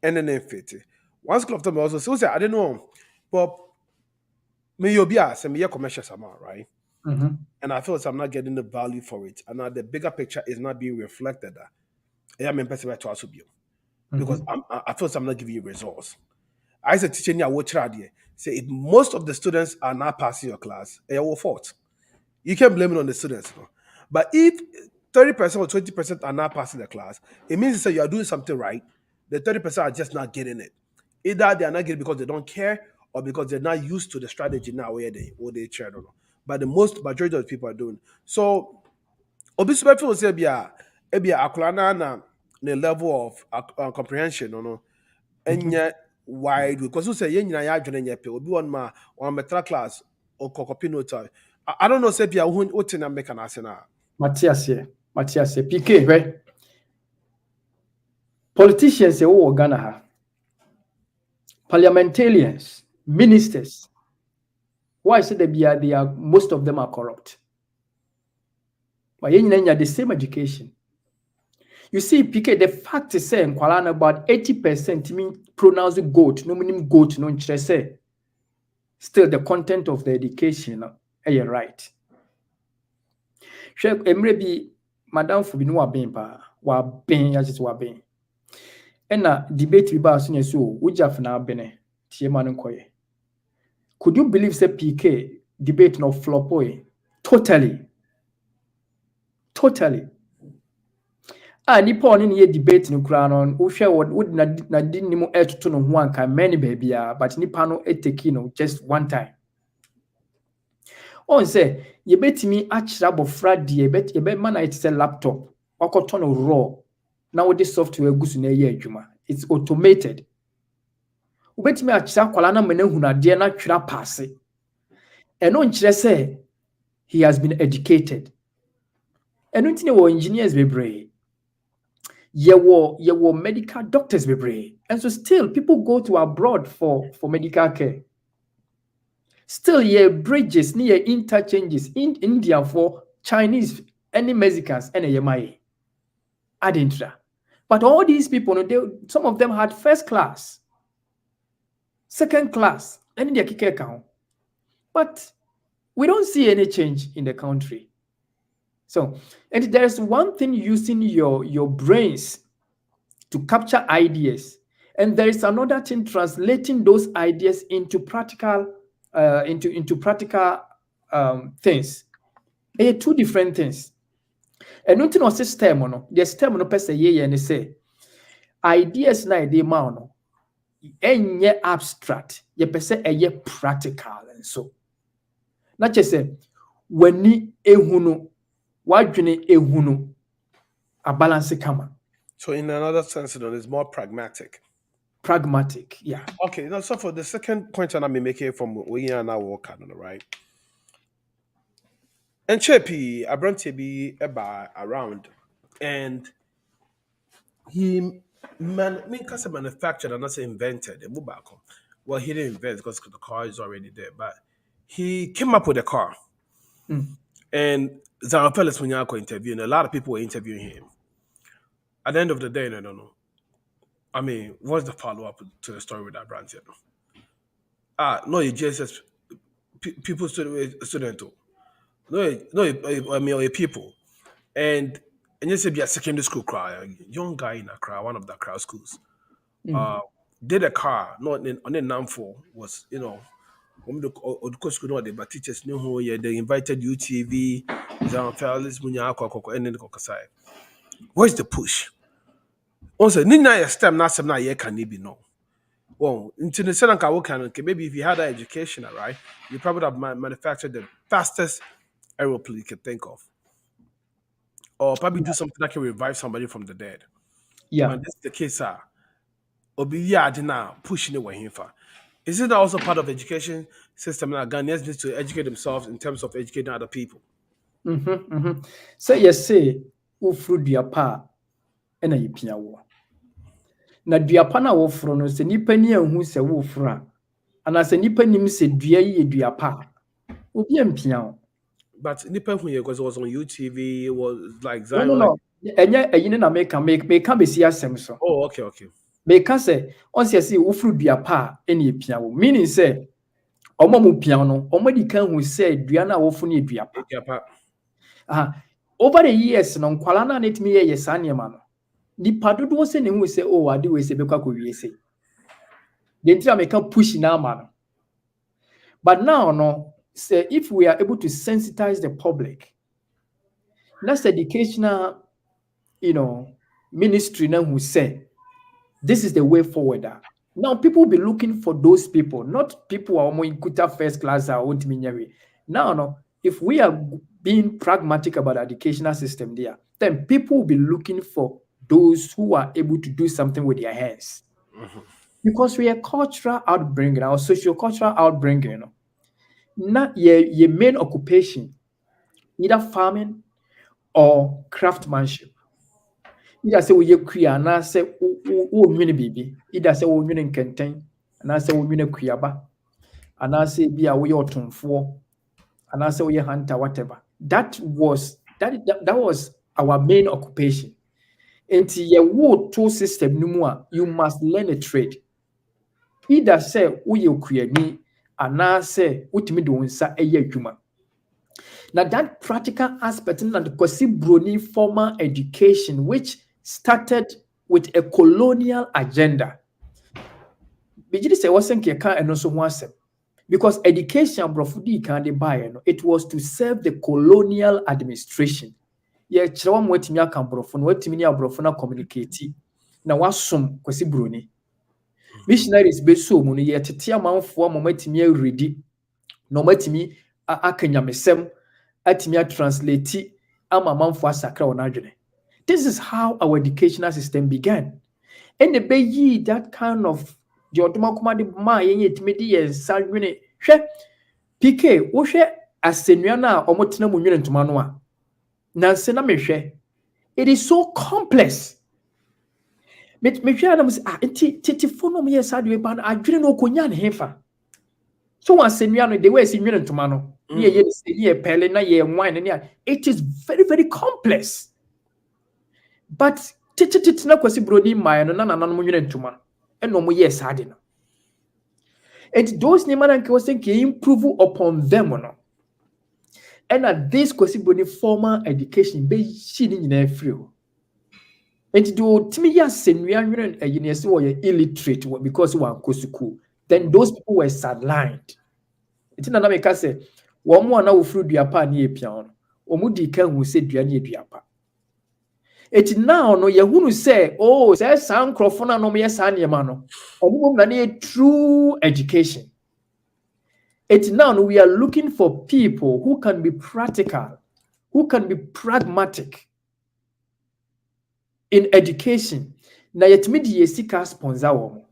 and then fit. One school of thought also so say I don't know, but me you be some me commercial somehow, right? And I feel like I'm not getting the value for it, and now the bigger picture is not being reflected. Yeah, I'm impressed to also be because I feel like I'm not giving you results. I said teaching you what try say if most of the students are not passing your class, it's your fault. You can't blame it on the students, no? But if 30% or 20% are not passing the class, it means that you are doing something right. The 30% are just not getting it. Either they are not getting it because they don't care or because they're not used to the strategy now where they share. But the majority of the people are doing. So, obviously, people say, yeah, ebi akulana na the level of comprehension no enye wide because you say yenya ya adwene nye pe obi on ma on metra class or copy note. I don't know say bia who wotina make an asena. Matthias PK right? Politicians who Ghana ha. Parliamentarians, ministers. Why is it they are most of them are corrupt? But yenya the same education. You see, PK, the fact is saying about 80% mean pronounce goat, no meaning goat, no interest. Still, the content of the education, you're right. Maybe Madame Fubinu wa ben as wa ben. And debate we ba so so ujaf na bene tie manu koye. Could you believe say PK debate no flop oy? Totally. Nipa on ye debate no kra no wo hwe would na din nimu etoto no ho anka many baby but nipa no eteki no just one time. On say ye betimi achira bofra de ye be man it say laptop wakoto no raw now this software gusu na ye adwuma it's automated. Ubetimi achira kwala na mena na de na twira pass eno nkyere say he has been educated. Eno ntine wo engineers bebre ye were medical doctors bebre, and so still people go to abroad for medical care. Still ye bridges near interchanges in India for Chinese any Mexicans and a adintra. But all these people, some of them had first class, second class, and their kick account. But we don't see any change in the country. So, and there's one thing using your brains to capture ideas, and there is another thing translating those ideas into practical practical things. Two different things. And nothing on system no. The system no per se ye and say ideas na de ma no. Enye abstract. Ye per se ye practical and so. Not just say when ni ehunu wadwene ehunu a balance kama. So in another sense, it's more pragmatic. Pragmatic, yeah. Okay, now so for the second point that I'm making from we are now working, right? And Chepi, Abranti be around, and he manufactured and not say invented a mobile. Well, he didn't invent because the car is already there, but he came up with a car. And Zarapelis Munyako interviewing, a lot of people were interviewing him. At the end of the day, I don't know. I mean, what's the follow-up to the story with that brand? No, you just people student. No, I mean, people. And you said be a secondary school crowd, young guy in Accra, one of the crowd schools. Did a car, not on the NAM4 was, when the school know but teachers knew who they invited UTV, Zanfelis, Munyako, and then the Kokasai. Where's the push? Also, Nina STEM not some na can be no. Well, into the Senan Kawokan, maybe if you had that education, right, you probably have manufactured the fastest aeroplane you could think of. Or probably do something that can revive somebody from the dead. Yeah. And this is the case, Obi now pushing away him for. Is it also part of education system that Ghanaians need to educate themselves in terms of educating other people? So yes, say ufru diapa ena yipia wo. Na diapa na wo fro no se nipa ni anhu se wo fro ana se nipa nim se dua yi diapa. Obi empia wo. But nipa hu ye because it was on UTV, it was like Zion. No. Enya eyine na make be si asem so. Oh, okay. Be can say on say ufru diapa ena yipia wo. Meaning say omo mu pia no, omo di kan hu say dua na wo fro ne diapa. Over the years, no nkwala na netimi ye yesane ma no. Nipa dodo se ne hu se ade we se bekwa ko wie se. The entire make push na ma no. But now no, say if we are able to sensitize the public, that's educational, ministry now who say this is the way forward. Now people will be looking for those people, not people who are more in first class or won't mean. Now, no, if we are being pragmatic about the educational system there, then people will be looking for those who are able to do something with their hands. Because we are cultural outbringing, our socio-cultural outbringing, you know. Not your main occupation, either farming or craftsmanship. Either say we kuya, and I say win baby. Either say we win kenten, and I say we win kuyaba, and I say be a way or for, and I say we hunter whatever. That was our main occupation. Until your two system no more, you must learn a trade. Either say we kuyani, and I say utimi do unsa eye juma. Now that practical aspect in the Kwesi Broni formal education, which started with a colonial agenda. Bijidi say wasn't keka and also wasem. Because education brofudi can de buy, it was to serve the colonial administration. Yeah, chawam wetimi aka brofo, wetimi ni abrofo communicate. Na wasum Kwesi Broni. Missionaries be so mu no ye tete amanfo amomatimi aredi. No matimi akanyamesem atimi translate amamanfo asakra onadwene. This is how our educational system began. And the bayi that kind of the automatic ma yenye timidi ye sadwene hwe PK wo hwe asenua na omotena mu nwene ntoma no a na se na mehwe it is so complex. Me hwe na mus titifo no me sadwe ba na adwene no konya ne hefa. So asenua no the way se nwene ntoma no ye pele na ye wine na it is very very complex. But na Kwesi Broni my no na nanom nwene ntoma eno mo yes ade no. And those nemana nke was think improve upon them no. And at this Kwesi Broni formal education be shi ni nyina free. And do timi ya senua nwene ayine se wo ye illiterate because we are school. Then those people were sidelined. It na make us say wo mo na wo fru duapa na ye pia no. Omu di ka hu se dua na duapa. It now no yehunu say oh say san crofona no me san yema no omum na na true education. It now no we are looking for people who can be practical, who can be pragmatic in education. Na yetimi di yesika sponsor wo.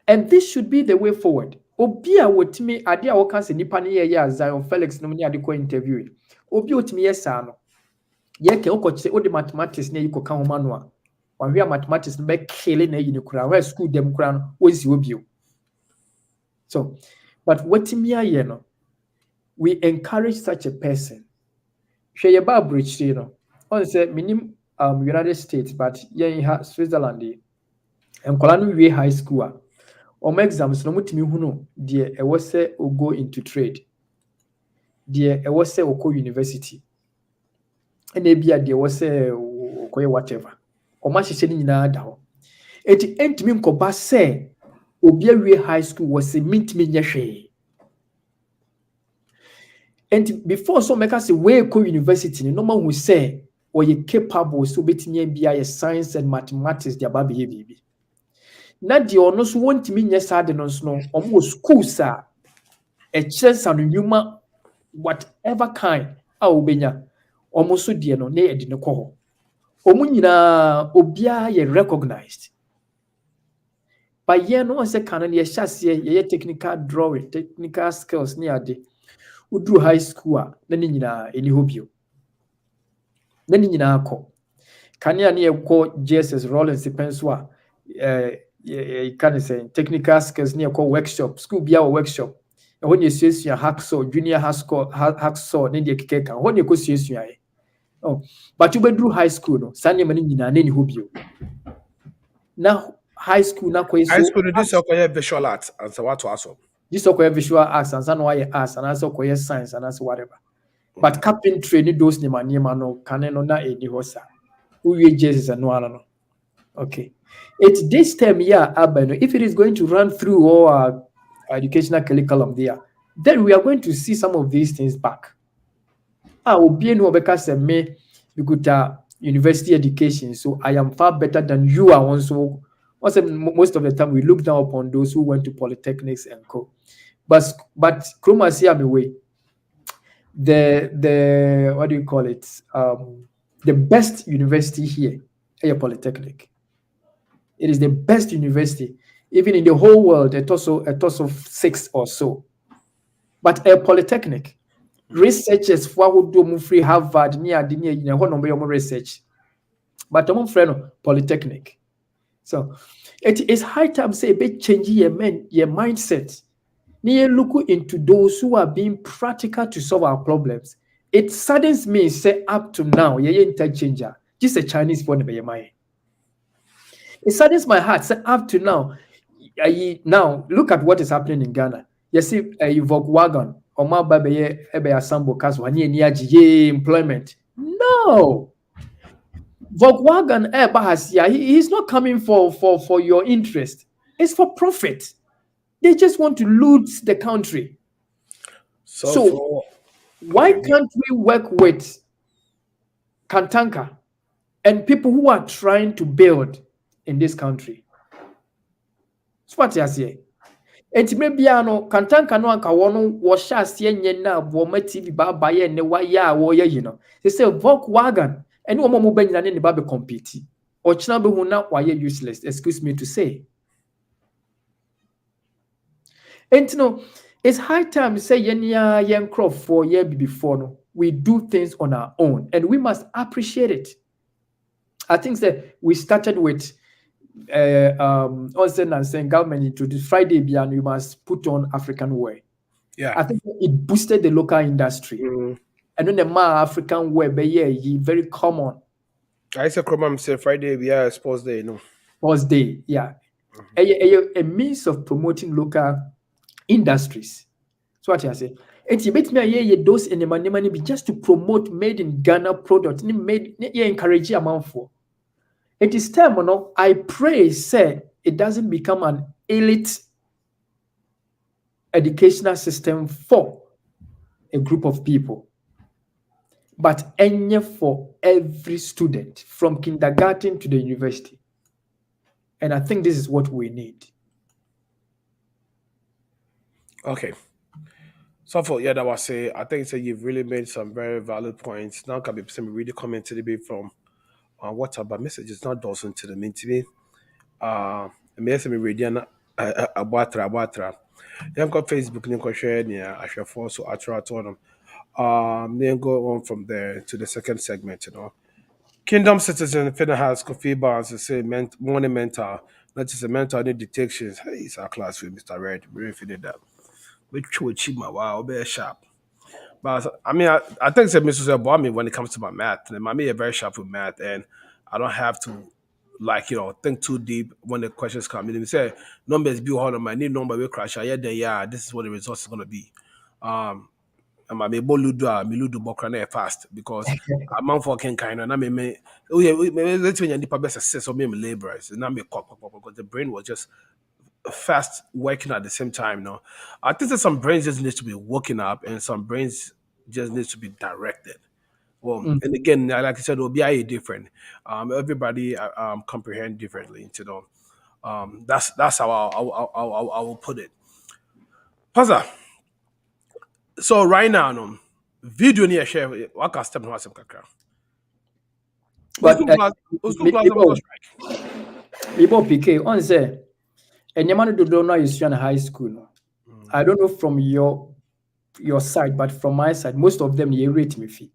And this should be the way forward. Obi a wotimi ade a wo kan se nipa ne ye Zion Felix no ne ade ko interview. Obi otimi yesa no yeke okoche odi mathematics na yiko kan homa no a wahwe mathematics no be kele na yi ne kura where school dem kura no ozi obio. So but wetimi aye no we encourage such a person. Hwe ye ba bridge no on say minim United States but ye ha Switzerland enkola no wie high school a exams no mutimi hu no de e wose o go into trade de e wose o ko university. And they be a dear was whatever. Or much is any da. It ain't me koba say Obiawe High School was a mint me yashe. And before so make us say where co university, no man will say or ye capable so betting be a science and mathematics their baby. Not the honors won't mean yes I don't know almost school sir. A chance and human whatever kind benya. Almost so dear no ne edino ko omu nyina obia ye recognized by ye no se kan ye hyase ye technical drawing technical skills ne ade udu high school a na ne nyina eni hobio na ne nyina akọ kan ya ne ye ko JSS Rollins penso a can say technical skills ne ko workshop school bia workshop when you see hacksaw junior hacksaw ne de keka when you go see oh, but you do high school no sanye mani nyina na ni hobio na high school na kwesi high school this okoye visual arts and so what also this okoye visual arts and so why arts and also okoye science and so whatever but carpentry ni those ni no kan no na eni hosa uwe Jesus and no okay it's this term here abano if it is going to run through all our educational curriculum there then we are going to see some of these things back. Obi no obeka say me you could university education so I am far better than you are also most of the time we look down upon those who went to polytechnics and co. But Chroma see me way the what do you call it the best university here, a polytechnic. It is the best university, even in the whole world, a total of 6 or so. But a polytechnic, researchers who do free Harvard near research. But I'm friend polytechnic. So it is high time say be changing your mindset. Near look into those who are being practical to solve our problems. It saddens me say up to now, you're interchanger. Just a Chinese one by your mind. It saddens my heart. Say up to now, now look at what is happening in Ghana. You see a Volkswagen or my baby Sambo Caswa near employment. No. Volkswagen he's not coming for your interest. It's for profit. They just want to loot the country. So why can't we work with Kantanka and people who are trying to build in this country? That's what I say. And maybe Kantanka no anka wono washa asie nye na aboma TV ba ye ne wa ya wo ye you know. They say Volkswagen and woman mo banyina ne ba be compete. Ochina be hu na wa ye useless. Excuse me to say. And you know, it's high time to say yen crop for year before no. We do things on our own and we must appreciate it. I think that we started with Olsen and saying government introduced Friday beyond you must put on African wear. Yeah. I think it boosted the local industry. And then the African wear be very common. I say say Friday be sports day, no. Sports day, yeah. A means of promoting local industries. So what I say. And you bet me those in the money be just to promote made in Ghana product. Made encourage amount for. It is time, you know, I pray, say, it doesn't become an elite educational system for a group of people, but any for every student from kindergarten to the university. And I think this is what we need. Okay. So for that was say, I think you've really made some very valid points. Now can be some really comment to the bit from WhatsApp, but messages not dozen to the mean to me. Me ready abatra. Then got Facebook link or share near I shall force so atra to them. Then go on from there to the second segment, you know. Kingdom Citizen Finna has coffee bars to say morning mental, not just a mental detections. Hey, it's our class with Mr. Red. Really feeling that. Which would cheat my wow, very sharp. But I mean, I think that Mr. About me when it comes to my math. And mommy is very sharp with math, and I don't have to, like, you know, think too deep when the questions come. You say numbers be hard on my need number will crash. Yeah, this is what the results is gonna be. And my able ludo bokrane fast because I'm on fucking kind and I mean, oh yeah, let's when you need best assess or me laborers and I make because the brain was just fast working at the same time. No, I think that some brains just need to be woken up and some brains just need to be directed. Well, and again, like I said, it'll be different. Everybody comprehend differently. You know, that's how I will put it. Pasa. So right now, no video near share. What can step no some kakra. But people PK on say. And Yamano don't know is in high school. No? I don't know from your side, but from my side, most of them you rate me fee.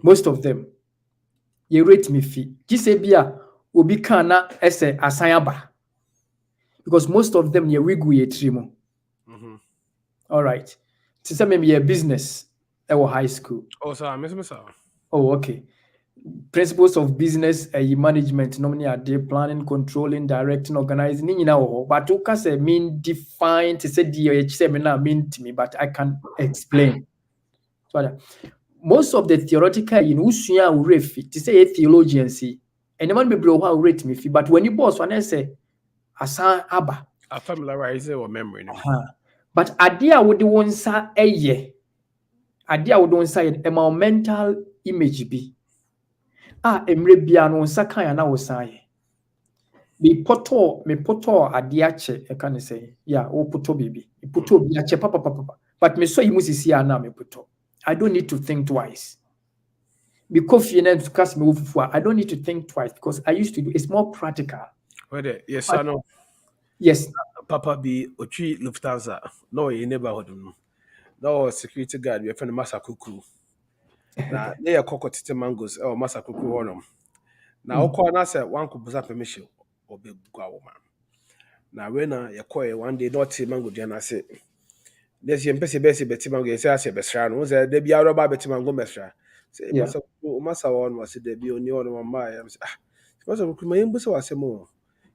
Most of them you rate me fee. Gisebia will be kana ese asayaba. Because most of them you wigu ye trimo. All right. To say maybe a business or high school. Oh, sir, Miss. Oh, okay. Principles of business management normally are they planning, controlling, directing, organizing. But you can say mean define to say the mean to me, but I can explain. So most of the theoretical in Usuya refi to say a theologian see, and the man be blow how rate me. But when you boss when I say asa abba, a familiarizer or memory. But idea would the one say a year. Idea would one say a mental image be. Emre bia no nsakan na wo san me poto adiache e kan say yeah wo poto bibi e poto bi ache papa but me so yi musisi ana me poto I don't need to think twice because you know to cast me for I don't need to think twice because I used to do it's more practical. Whether yes or no. Yes. Papa be Ochi Lufthansa. No, in neighborhood. No security guard. We friend Masa Kuku. Na they are cocoa mangoes or Masa Kuku honum. Now, Okwana said one could possess permission or be woman. Now, when you call one day, not mango, Jana said, there's your Bessie Betty Mango, says a Besran, was there be out about Betty Mango Mesra. Say, Massa one was there be on your one my. Massa my imbus was a more.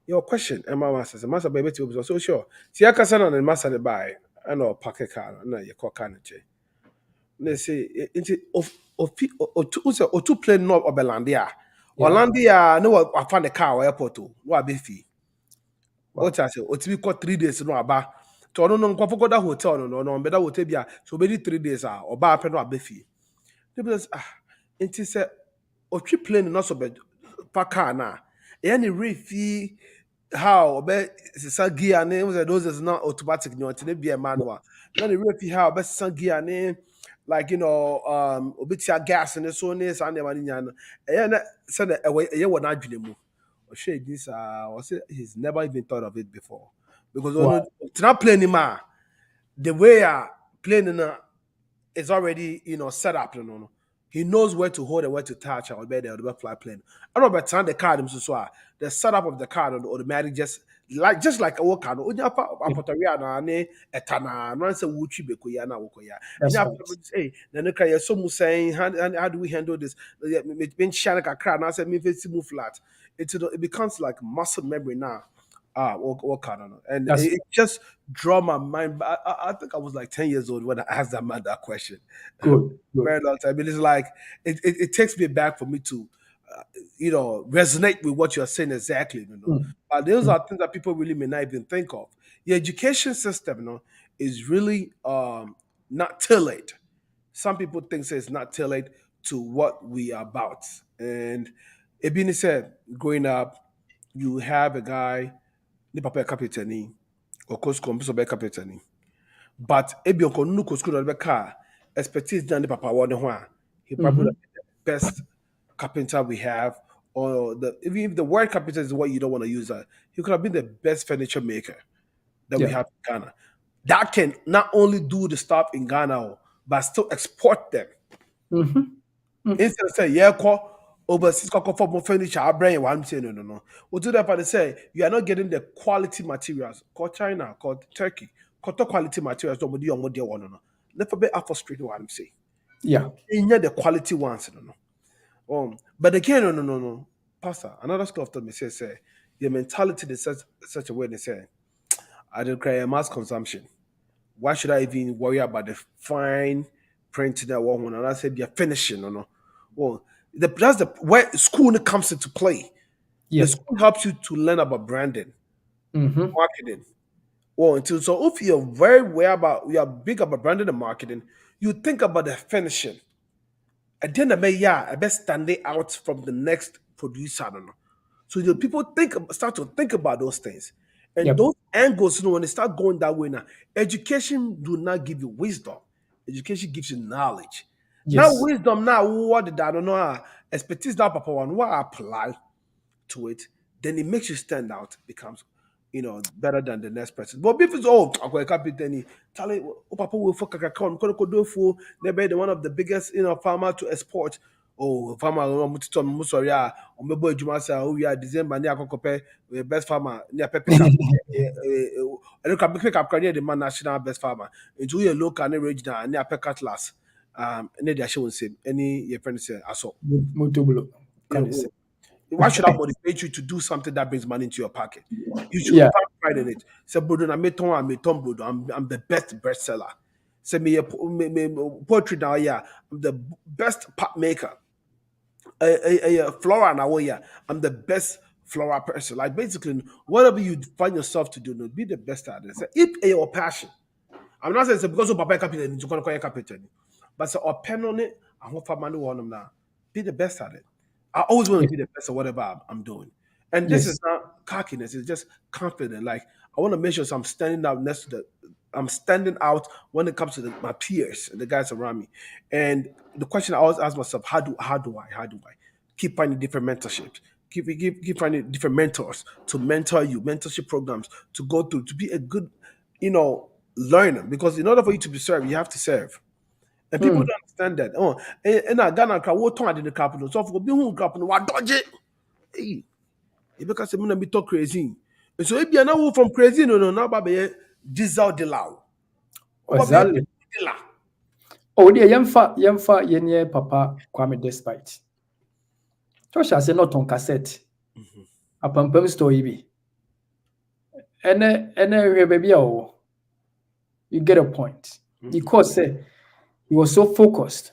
Your question, and my master, Master Baby was so sure. See, I can and Master the buy, I know packet car, and your cockanache. They say, or two plain knob of Belandia. Orlandia, no, I found a car airport to, what be fee. What I say, what we got 3 days no about. To no no go that hotel no better hotel bia so be 3 days or ba pen no abefi. Because it is a otwi plane no so be pa car na. E any refi how be sisa gear ne those is not automatic no it be a manual. No the refi how be sisa gear ne like obitia gas and so ne san de mani nya no. E na say e wo na adwene mu. This he's never even thought of it before because it's not playing him. The way playing is already set up. He knows where to hold and where to touch or where the fly plane. I don't know about the card the setup of the card on the automatic just like a work card. Hey, then so saying how do we handle this? Been shining a crowd. I said me move flat. It becomes like muscle memory now. What kind of and it just draw my mind. But I think I was like 10 years old when I asked that man that question. Good. Very long time. It is like it takes me back for me to resonate with what you're saying exactly. But those are things that people really may not even think of. The education system, is really not tailored. Some people think it's not tailored to what we are about. And Ebini said, growing up, you have a guy, ni papa kapitani, or kosko be kapitani. But ebi onko nu kosko no be car, expertise dan ni papa one ho. He probably the best carpenter we have, or even if the word carpenter is what you don't want to use, he could have been the best furniture maker that we have in Ghana. That can not only do the stuff in Ghana, but still export them. Instead of say, overseas for more furniture, I bring one saying no. We'll do that, but they say you are not getting the quality materials. Called China, called Turkey, called quality materials. Don't do on what they want. Never be up for street what I'm saying. Yeah, the quality ones. But again, no. Pastor, another school of thought me say your mentality is such a way they say, I don't create mass consumption. Why should I even worry about the fine printing that one? And I said, you're finishing, Well, that's where school comes into play. Yes. The school helps you to learn about branding, marketing. So if you're you're big about branding and marketing, you think about the finishing. At the end of the year, I best stand it out from the next producer. So the people start to think about those things. And those angles, when they start going that way now, education do not give you wisdom. Education gives you knowledge. Now wisdom, now what did I don't know? Expertise now, Papa, one what I apply to it, then it makes you stand out, becomes better than the next person. But if it's I'm going to tell you, Papa will fuck a con, they're one of the biggest farmer to export. Farmer Musoria, or Mebo Jumasa, we are December near Cocope, best farmer near Pepe. I look at pick up career the man national best farmer. Into your local regional near Pecatlas. Any day I should say any your friend say I saw. Why should I motivate you to do something that brings money into your pocket? You should find pride in it. Say, Bruno, I'm the best bestseller. Say me poetry now, I'm the best pop maker. A flora now, I'm the best flora person. Like basically, whatever you find yourself to do, be the best at it. Say, if your passion. I'm not saying it's because of Papa Capital, you're going to call capital. But so or pen on it, I hope for money on them now. Be the best at it. I always want to be the best at whatever I'm doing. And this is not cockiness, it's just confident. Like I want to make sure I'm standing up next to I'm standing out when it comes to my peers and the guys around me. And the question I always ask myself, how do I keep finding different mentorships, keep finding different mentors to mentor you, mentorship programs to go through, to be a good, learner. Because in order for you to be served, you have to serve. And people don't understand that. Oh, and I Ghana crowd, what time did the capital? So for being who capital, what dodge it? Hey, because I'm gonna be talk crazy. And so if you're not from crazy, no, baby, Giselle Delau. Exactly. Oh, dear, yemfa, yenye papa Kwame Despite. Josh has not on cassette. A pampum story be. And baby, you get a point. Because he was so focused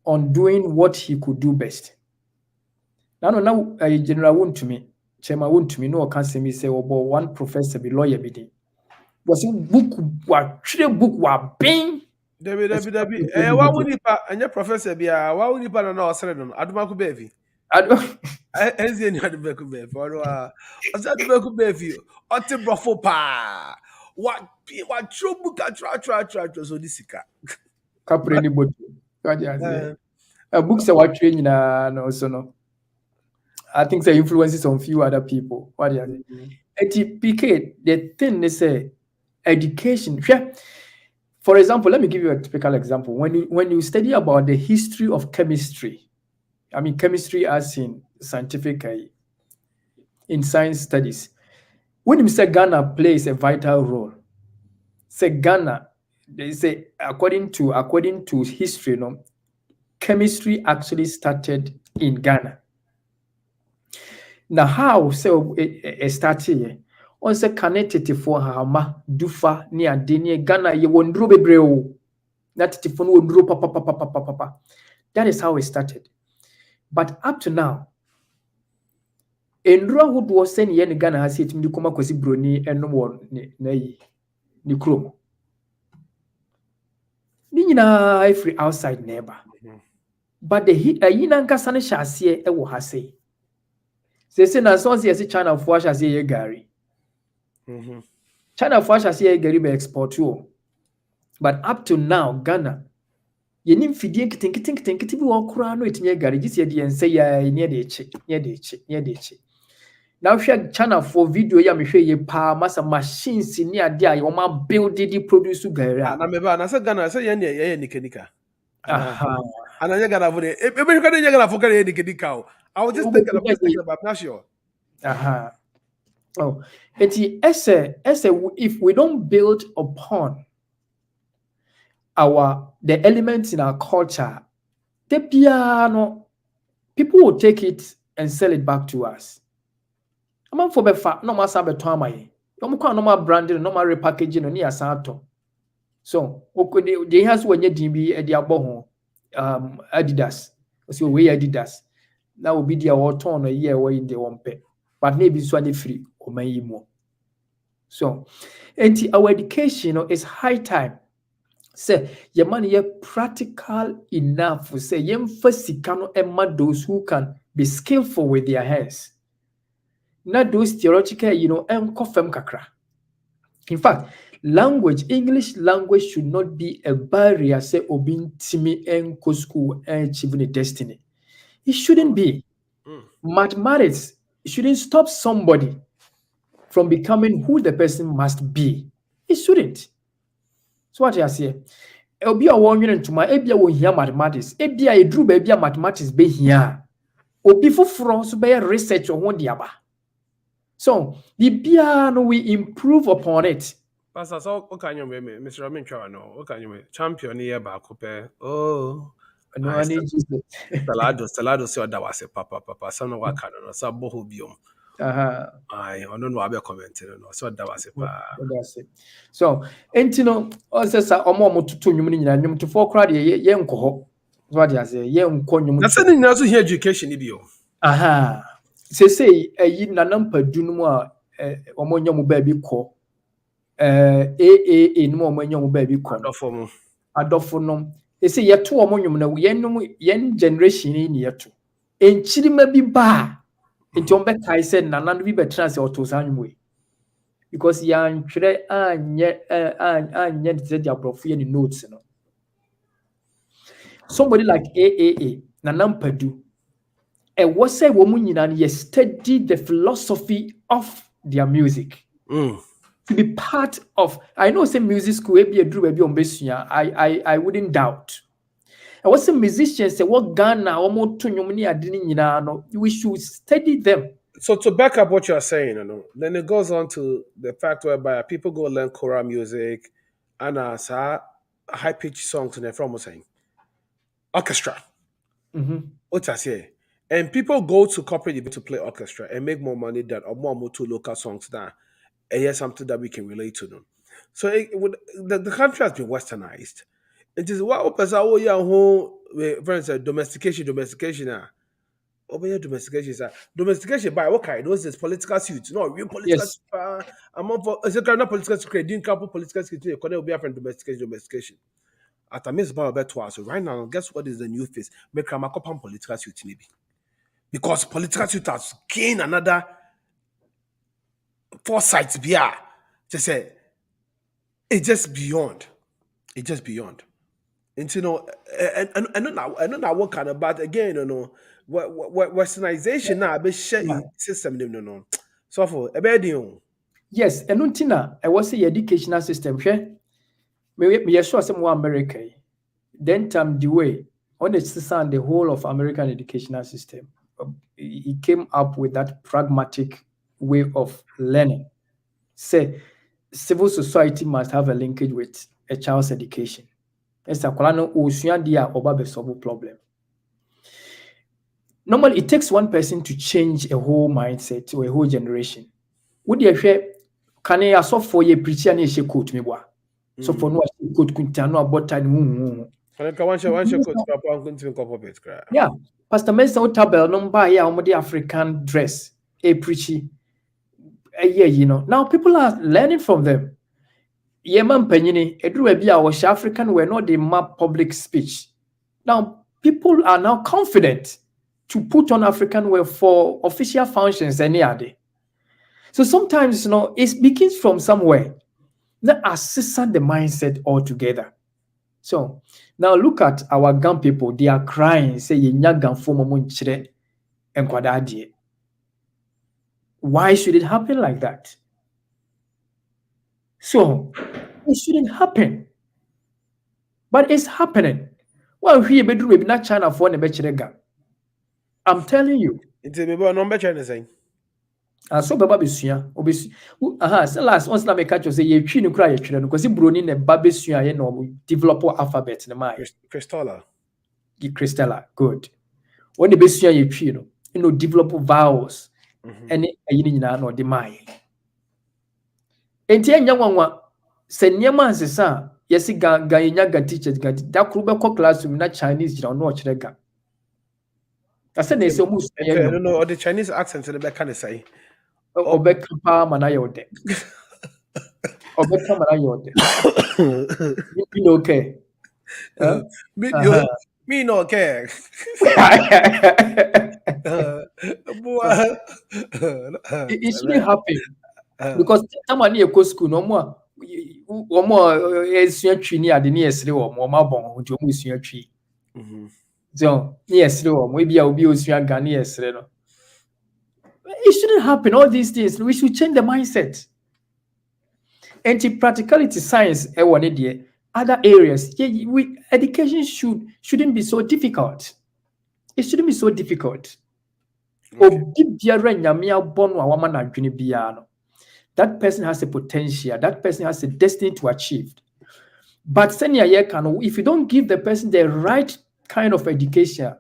on doing what he could do best. Now, a general wound to me, Chema wound to me, no, can't say me say, oh, but one professor be lawyer be was in book what bing. Debbie. Why would you and your professor be why would you put on our certain Adumaku baby? I don't see any other baby for I said to baby or to brothel pa. What true book I try so this Capri anybody. A book say what training no so no. I think the influences on few other people. What do you say? PK, the thing they say education. For example, let me give you a typical example. When you study about the history of chemistry, I mean chemistry as in scientific, in science studies, when you say Ghana plays a vital role, say Ghana, they say according to history, chemistry actually started in Ghana. Now how so it started? On se connected for hama dufa ni adeni Ghana ye wondro bebre o na titifo no wondro papa. That is how it started. But up to now, endro who was saying ye Ghana has it mi koma kwesi broni eno wo ni krom. Ni nyina free outside neighbor. But the yina nkasa ne hyase e wo ha sei. Se na so se China for hyase ye gari. China for hyase gari be export you. But up to now, Ghana, you need feeding think bi wo kura no etime gari gisi ye de ense ya ne de echi. Now share China for video ya me hwe ye pa masa machines ni ade a yo ma build the produce gari. Na me ba na say Ghana say ye nika. Aha. And I Ghana for the e be hwe Ghana for carry nika. I was just thinking about not sure. Aha. Oh, if we don't build upon the elements in our culture, the piano, people will take it and sell it back to us. I'm for befa, no more sabe toamai. No more branding, no more repackaging, no near sato. So, they has when you DB at the aboho, Adidas. So we Adidas. Now will be the autumn a year way in the one pay. But maybe it's one free or may more. So, our education is high time. Say, your money is practical enough to say, those who can be skillful with their hands. Not those theoretical, kakra. In fact, English language should not be a barrier, say, obin timi and school and achieving a destiny. It shouldn't be. Mathematics shouldn't stop somebody from becoming who the person must be. It shouldn't. So what I say? Obi a won into my ebia wo hia mathematics. Ebia e dru ba ebia mathematics be hia. Obi foforo so be research on one diaba. So the bia no we improve upon it. Pastor, so okay you me Mr. Ramin Chwa no. Okay you me champion here ba ko pe. Oh. No, I need Salado se oda wase papa some no waka no so boho biom. I don't know about commenting no so oda wase pa. So entino also sa omo tutu nwum ni nyina nwum to for crowd ye nko ho. What dey say ye nko nwum. Na say ni nyina so here education ni bi o. Say ayi nanampadu no mu a omo nyam ba bi ko. AAA no omo nyam ba bi ko. Adofo no say yeto omo nwum na yen generation ni yeto enchirima bi ba enti on be kai say nanano bi betra say oto sa nwum we because yan twerɛ anyɛ the abrɔfo yɛ ne notes no. Somebody like AAA, Nana Mpadu, and what say woman you study the philosophy of their music. To be part of, I know say music school be a baby on Bessia, I wouldn't doubt. And what some musicians say what Ghana or more to we should study them. So to back up what you're saying, then it goes on to the fact whereby people go learn choral music and high pitched songs and they're from saying orchestra. What I say. And people go to corporate events to play orchestra and make more money than or more to local songs than and here's something that we can relate to them. So the country has been westernized. It is what for instance, domestication. Domestication by what kind? Those is political suits. No, real political suits. I'm for a not political secret, didn't couple political security, will be a friend domestication. At a miss bar better. So right now, guess what is the new face? Make a couple political suit maybe. Because political suit has gained another foresight beyond. Just say it's just beyond. It's just beyond. And you know, I don't know what kind of, but again, westernization now be sharing system no. So for a bad deal. Yes, and untina I was the educational system. Me sure some more America. Then time the way on the whole of American educational system. He came up with that pragmatic way of learning. Say civil society must have a linkage with a child's education. It's a problem. Normally, it takes one person to change a whole mindset or a whole generation. Would you say, can I also for you preach and you quote me? So for no quote Quintano about time. Yeah, Pastor Mason Tabel number here on the African dress, a preachy. You know, now people are learning from them. Yeman Penini, Edruebia was African, were not the map public speech. Now, people are now confident to put on African wear for official functions any other. So sometimes, you know, it begins from somewhere. That assist the mindset altogether. So now look at our gun people, they are crying, say Yenyagan for Momunchre and Kwadadie. Why should it happen like that? So it shouldn't happen. But it's happening. Well, here bedroom not China for the Bechirega. I'm telling you. It's a number China saying. So Baba Bisuya, so last once I make catch say you chin cry because he bruni ne Babisuya no develop alphabet in the mind. Crystalla, good. When the Bisuya you chin, develop vowels and no the mind. Enti enya wanwa se niema nsesa yesi ga teachers ga da kruba ko classroom na Chinese jira no ochirega. I said they say almost no the Chinese accent in the kind of say obeka pa manayode. Obeka manayode. Me okay. Me no care. It shouldn't happen. Because tamani e go school no more esua ni ade ni esre wo mo ma bon nti o mo esua twi so ni esre wo mo bia obi osua ga ni esre no. It shouldn't happen. All these things we should change the mindset. Anti-practicality science other areas education shouldn't be so difficult. It shouldn't be so difficult. That person has a potential. That person has a destiny to achieve. But if you don't give the person the right kind of education,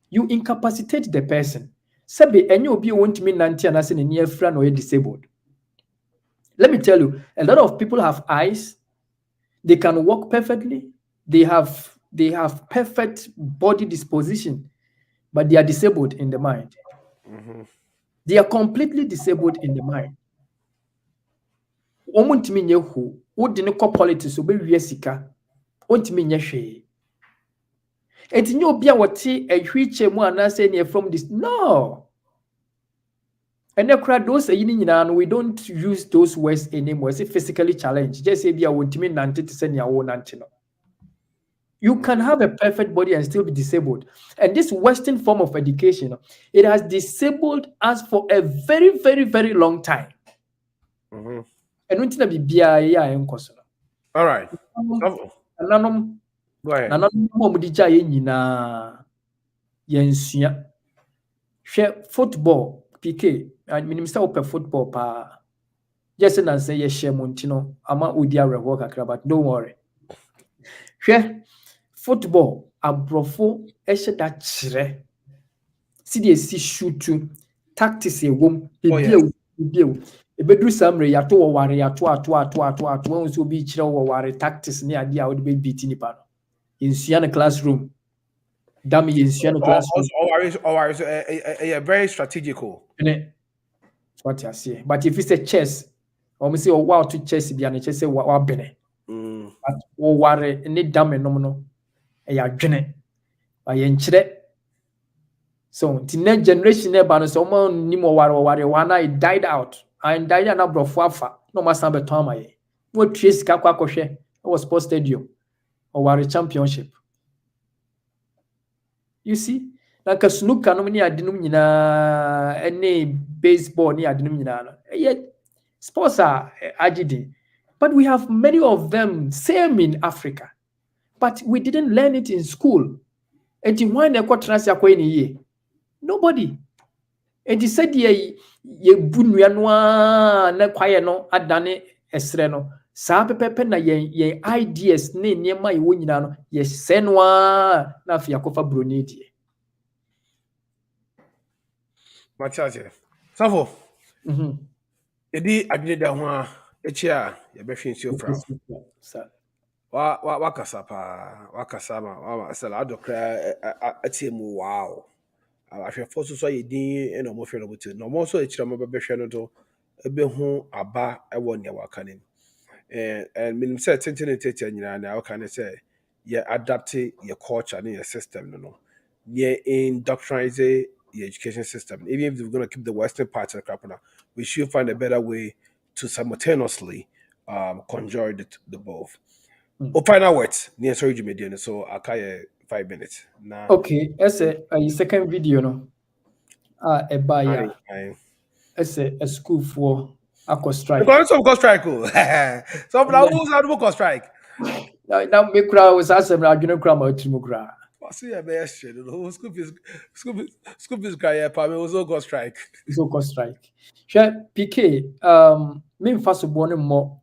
you incapacitate the person. Disabled. Let me tell you, a lot of people have eyes. They can walk perfectly. They have perfect body disposition, but they are disabled in the mind. They are completely disabled in the mind. Omuntimi nyehu, odine ko politics obewie sika. Ontimi nyehwe. Etinye obi a wote ehwiche mu anase ne from this. No. And those we don't use those words anymore. It's physically challenged. Just say be a ultimate nanti to send your own antino. You can have a perfect body and still be disabled. And this Western form of education, it has disabled us for a very, very, very long time. And we need to be BIA and Kosono. All right. Go ahead. Football, PK, and Minister of Football, pa. Yes, and I say, yes, share Montino, ama Udia Revoka, but don't worry. Football, abrofo, eshe da chire. See the shoot tactics a wom, Ebedru samre yato ware yato when so be chire ware tactics ni ade a would be beat nipa no. In classroom. Dummy in classroom. Or very strategical. That's what I say. But if it's a chess, or say wow to chess be an chess wa bene. But o ware ni dummy no ya dwene. Ba ye nchire. So the next generation never no so man ni mo ware wana it died out. And died na brofo afa. No ma san beton ma ye. No trace ka kwa kohwe. It was sports stadium. Or ware championship. You see? Like a snooker no ni adinum nyina any baseball ni adinum nyina no. Sports are agidi. But we have many of them same in Africa. But we didn't learn it in school. And why na kwa transfer kwa ni ye? Nobody. And he said ye bunua no na kwaye no adane esre no. Sa pepepe na ye ideas ne niema ye wo nyina no ye senwa na afia kofa broni die. Machache. Safo. Edi adwene da ho a echi a ye be hwe nsuo fra. Wakasa pa wakasa ma sala adokra atiemu wow. Ahwe foso so ye din e no mo hwe no butu. No mo so echira mo be hwe no do ebe hu aba ewo ne wakanim. And minim say tenten tete nyina na waka say ye adapt your culture and your system no. Ye indoctrinize the education system. Even if we're going to keep the Western part of the crap now, we should find a better way to simultaneously conjure the both. Final words. Sorry, Jimmy. So I'll call you 5 minutes. Now, okay, that's a second video, no. A buyer. That's a school for a strike. Go strike. So now who's out of go strike? Now me crowd was asking I don't cry about Timukra. See a best shit. Scoop is crying. Pame also go strike. So go strike. Share PK. Me first born more.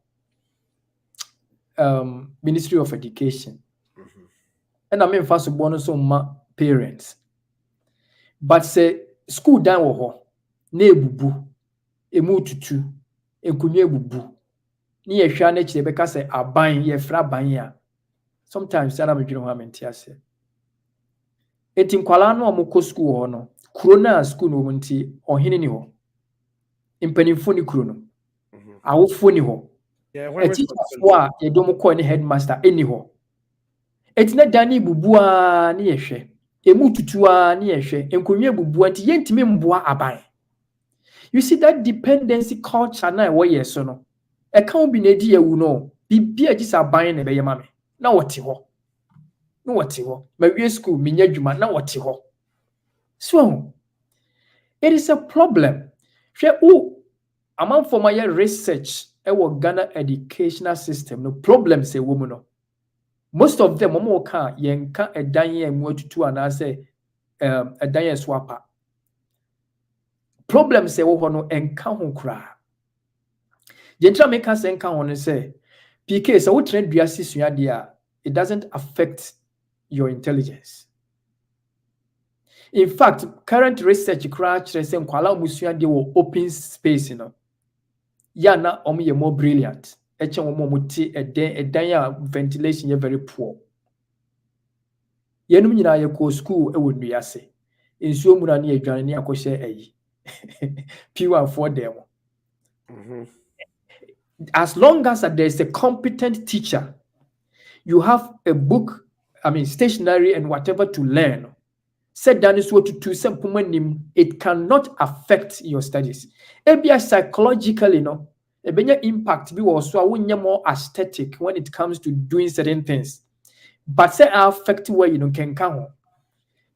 Ministry of Education. And I mean first born so my parents. But say school down wo na ebubu emu tutu enkunye ebubu ni ye hwa na kire beka say aban ye fra ban ya. Sometimes sana me dwene ho amenti ase. Eti nkwala no omukọ school ho no kuro na school no munti ohene ni ho impanimfo ni kuro no awofo ni ho eti afwa ye dom ko ni headmaster eni ho eti na dani bubua ni yehwe emu tutua ni yehwe enkonwe bubua nti yentime mboa aban. You see that dependency culture na wo yeso no e kan bi na di yawu no bibia gisa aban na be yema me na wote ho. No what ho my school minya dwuma na what ho. So it is a problem. Among for my research Ghana educational system no problem say woman no. Most of them omo ka yenka edan mu atutu ana say edan swapa. Problem say wo no enka ho kra. Gentra make us enka ho no say PK so wo trend dua sisua dia it doesn't affect your intelligence. In fact, current research crash saying kwala musua de wo open space no. Ya na omo ye more brilliant. Eche omo muti edan ya ventilation ye very poor. Yenum nyina ye ko school e wo nuase. Ensuo mu na ne adwane ne akɔhye ayi. P1 for them. As long as there is a competent teacher, you have a book, stationery and whatever to learn. Said that is what to simple it cannot affect your studies. Ebia psychologically, no, ebenya impact be also more aesthetic when it comes to doing certain things. But say affect where you know can come.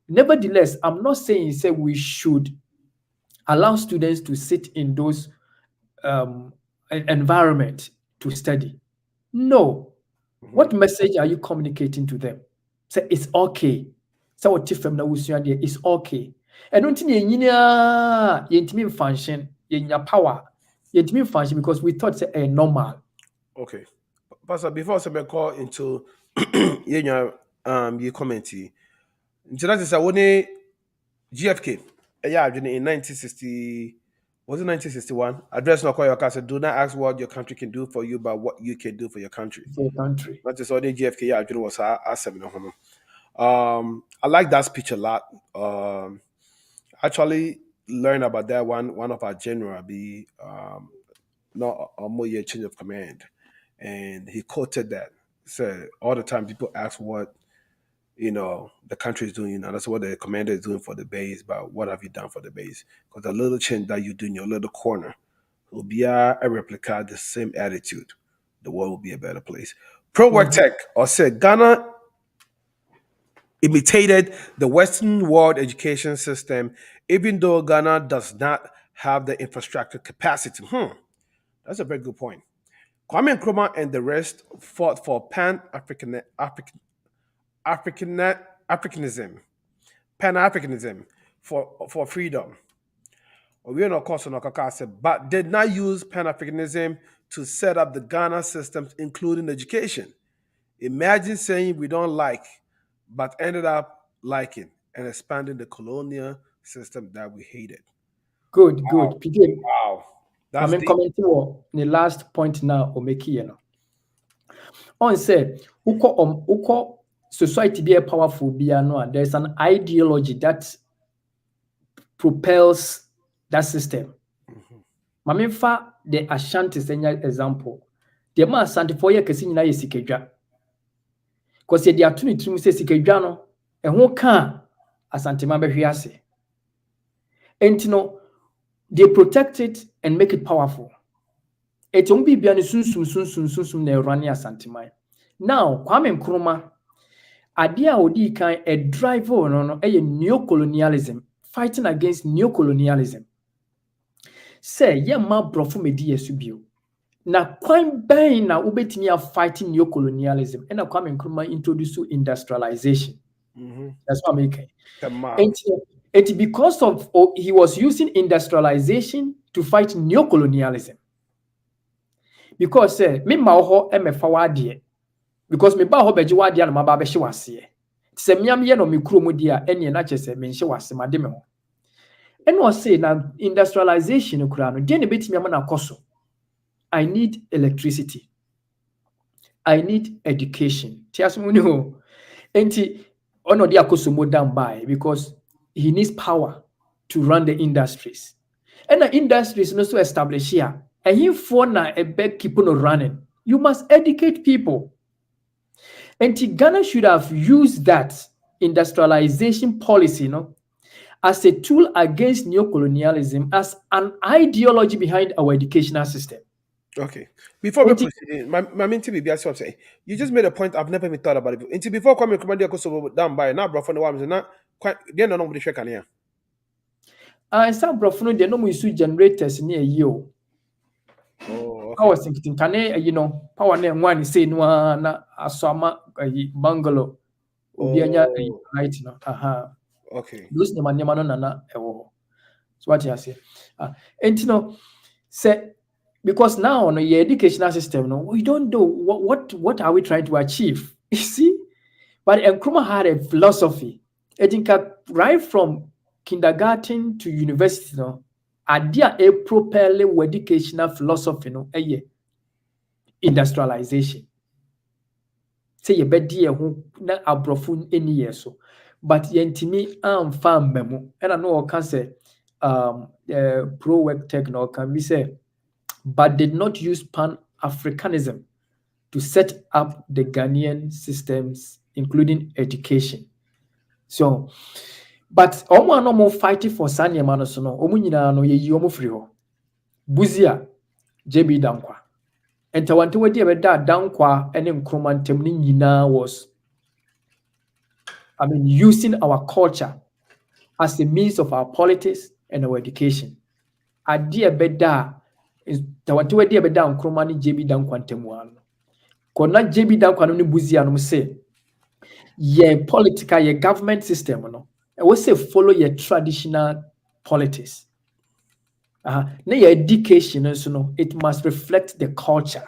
Nevertheless, I'm not saying say we should allow students to sit in those environment to study. No. What message are you communicating to them? Say it's okay. So what if na usua there is okay. And don't think yentimi function, yenya power, yentimi function because we thought say a normal. Okay. Pastor, before I call into your comment, that is when GFK, yeah, in 1960, was it 1961? Address no call your country. Do not ask what your country can do for you, but what you can do for your country. For your country. That is all the GFK, yeah, was our seminar. I like that speech a lot. Actually learned about that one of our general be not a more year change of command. And he quoted that. Said all the time people ask what the country is doing, that's what the commander is doing for the base, but what have you done for the base? Because the little change that you do in your little corner will be a replica, the same attitude. The world will be a better place. Pro Work Tech or said Ghana imitated the Western world education system, even though Ghana does not have the infrastructure capacity. That's a very good point. Kwame Nkrumah and the rest fought for Pan-Africanism for freedom. But did not use Pan-Africanism to set up the Ghana systems, including education. Imagine saying we don't like, but ended up liking and expanding the colonial system that we hated. Good. PJ. Wow. I'm commenting on the last point now or make here. On say, uko society be a powerful be no, there's an ideology that propels that system. Mamemfa the Ashanti Senya example. The man Ashanti for year kesi nyina yesikadwa. Because they are tuni trim say sikadwa no, ehun ka Asante ma behwe ase. Entino they protect it and make it powerful. It won't be biani sunsum na rani Asante. Now, Kwame Nkrumah, idea odi kan a driver no a neocolonialism, fighting against neocolonialism. Say, ye ma brofo medi yesubio. Na kwan ben na ubetimi a fighting neocolonialism. And na Kwame Nkrumah introduced industrialization. That's what I'm making. It's because of he was using industrialization to fight neocolonialism. Because me ma ho e me fa wade because me ba ho beji wade na ma ba be hye wase. Se miam ye no me kuro mu dia ene na chese me hye wase ma de me ho. And was say na industrialization kura no de ne betimi am na koso. I need electricity. I need education. Tias mu ni ho. Enti ono dia koso mo down by because he needs power to run the industries. And the industries no so establish here. And he for na a beg keep on running. You must educate people. And Ghana should have used that industrialization policy, as a tool against neocolonialism, as an ideology behind our educational system. Okay. Before we proceed, my main TV, I'm saying, you just made a point I've never even thought about it. Until before coming to Commander Kosovo down by now, bro, from the ones not quite, they don't know what they here. Some bro, they know we use generators near you. Oh, okay. I was thinking, can I, power name one say no na asama bungalow. Right now. Okay. Those name no na so what you say. And say because now on your educational system, we don't know what are we trying to achieve. You see? But Nkrumah had a philosophy. I think right from kindergarten to university, idea a properly educational philosophy, industrialization. Say you bet dear who na abrofun any year so. But yentimi farm memo. And I know I can say pro work techno can be said, but did not use Pan-Africanism to set up the Ghanaian systems, including education. So But omo no more fighting for Sanya Manoso no, omu nyina no ye omu free ho. Buzia, JB Dankwa. And Tawante wedi ebeda Dankwa ene Nkrumah ntem ni nyina was, using our culture as a means of our politics and our education. Adi ebeda Tawante wedi ebeda Nkrumah ni JB Dankwa ntem wano. Kona JB Dankwa no ni Buzia no say, ye political, ye government system no. I will say follow your traditional politics. Now your education, it must reflect the culture.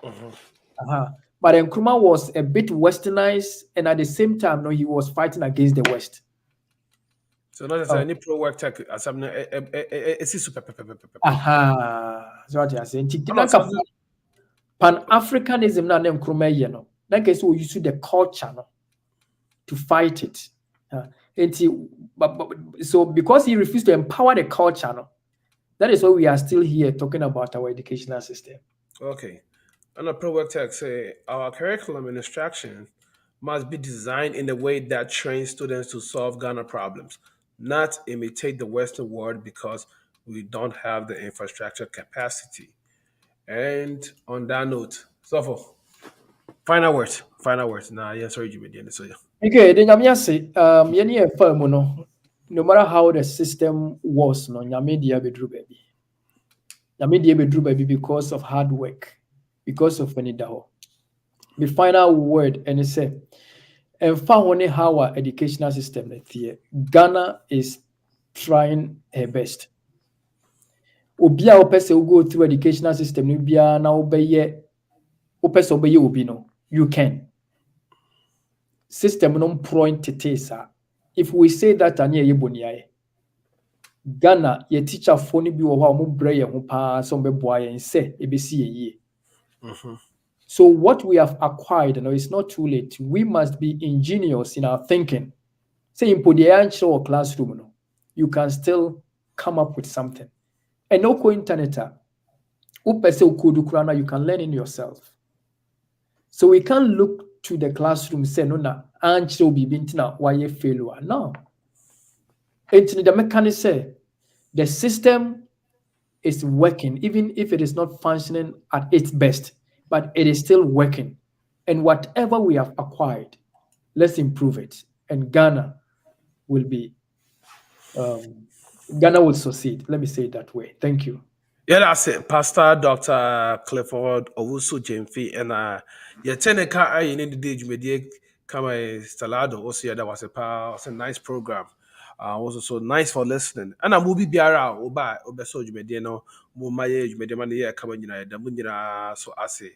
But Nkrumah was a bit westernized, and at the same time, he was fighting against the West. So not as any pro work tech as I'm super. That's what I say. Pan-Africanism na Nkrumah that case we use the culture to fight it. So because he refused to empower the culture, that is why we are still here talking about our educational system. Okay. And a pro work tech say our curriculum and instruction must be designed in a way that trains students to solve Ghana problems, not imitate the Western world because we don't have the infrastructure capacity. And on that note, so final words. Nah, yeah, sorry, Jimmy. Okay, then I'm say, no matter how the system was, Nyame dia bedru baby because of hard work, because of Fenidaho. The final word, and it said, and found how our educational system Ghana is trying her best. Obia opese go through educational system, Nubia na obeye opese obeye obino. You can. System non point tesa. If we say that anya yeboniae, Ghana ye teacher phone bi wo ha mo bre ye ho pa so be boa ye say ebesi ye. So what we have acquired, it's not too late. We must be ingenious in our thinking. Say in the or classroom, you can still come up with something. And no internet, you can learn in yourself. So we can't look to the classroom say no will be bintina why you failure. No. The mechanic say the system is working, even if it is not functioning at its best, but it is still working. And whatever we have acquired, let's improve it. And Ghana will succeed. Let me say it that way. Thank you. Yeah, that's it. Pastor Dr. Clifford Owusu Jemfi and Teneka in the day you Kama Stalado also that was a nice program. Also so nice for listening. And I will be biara oba so you no mumaye you made money come in the so I say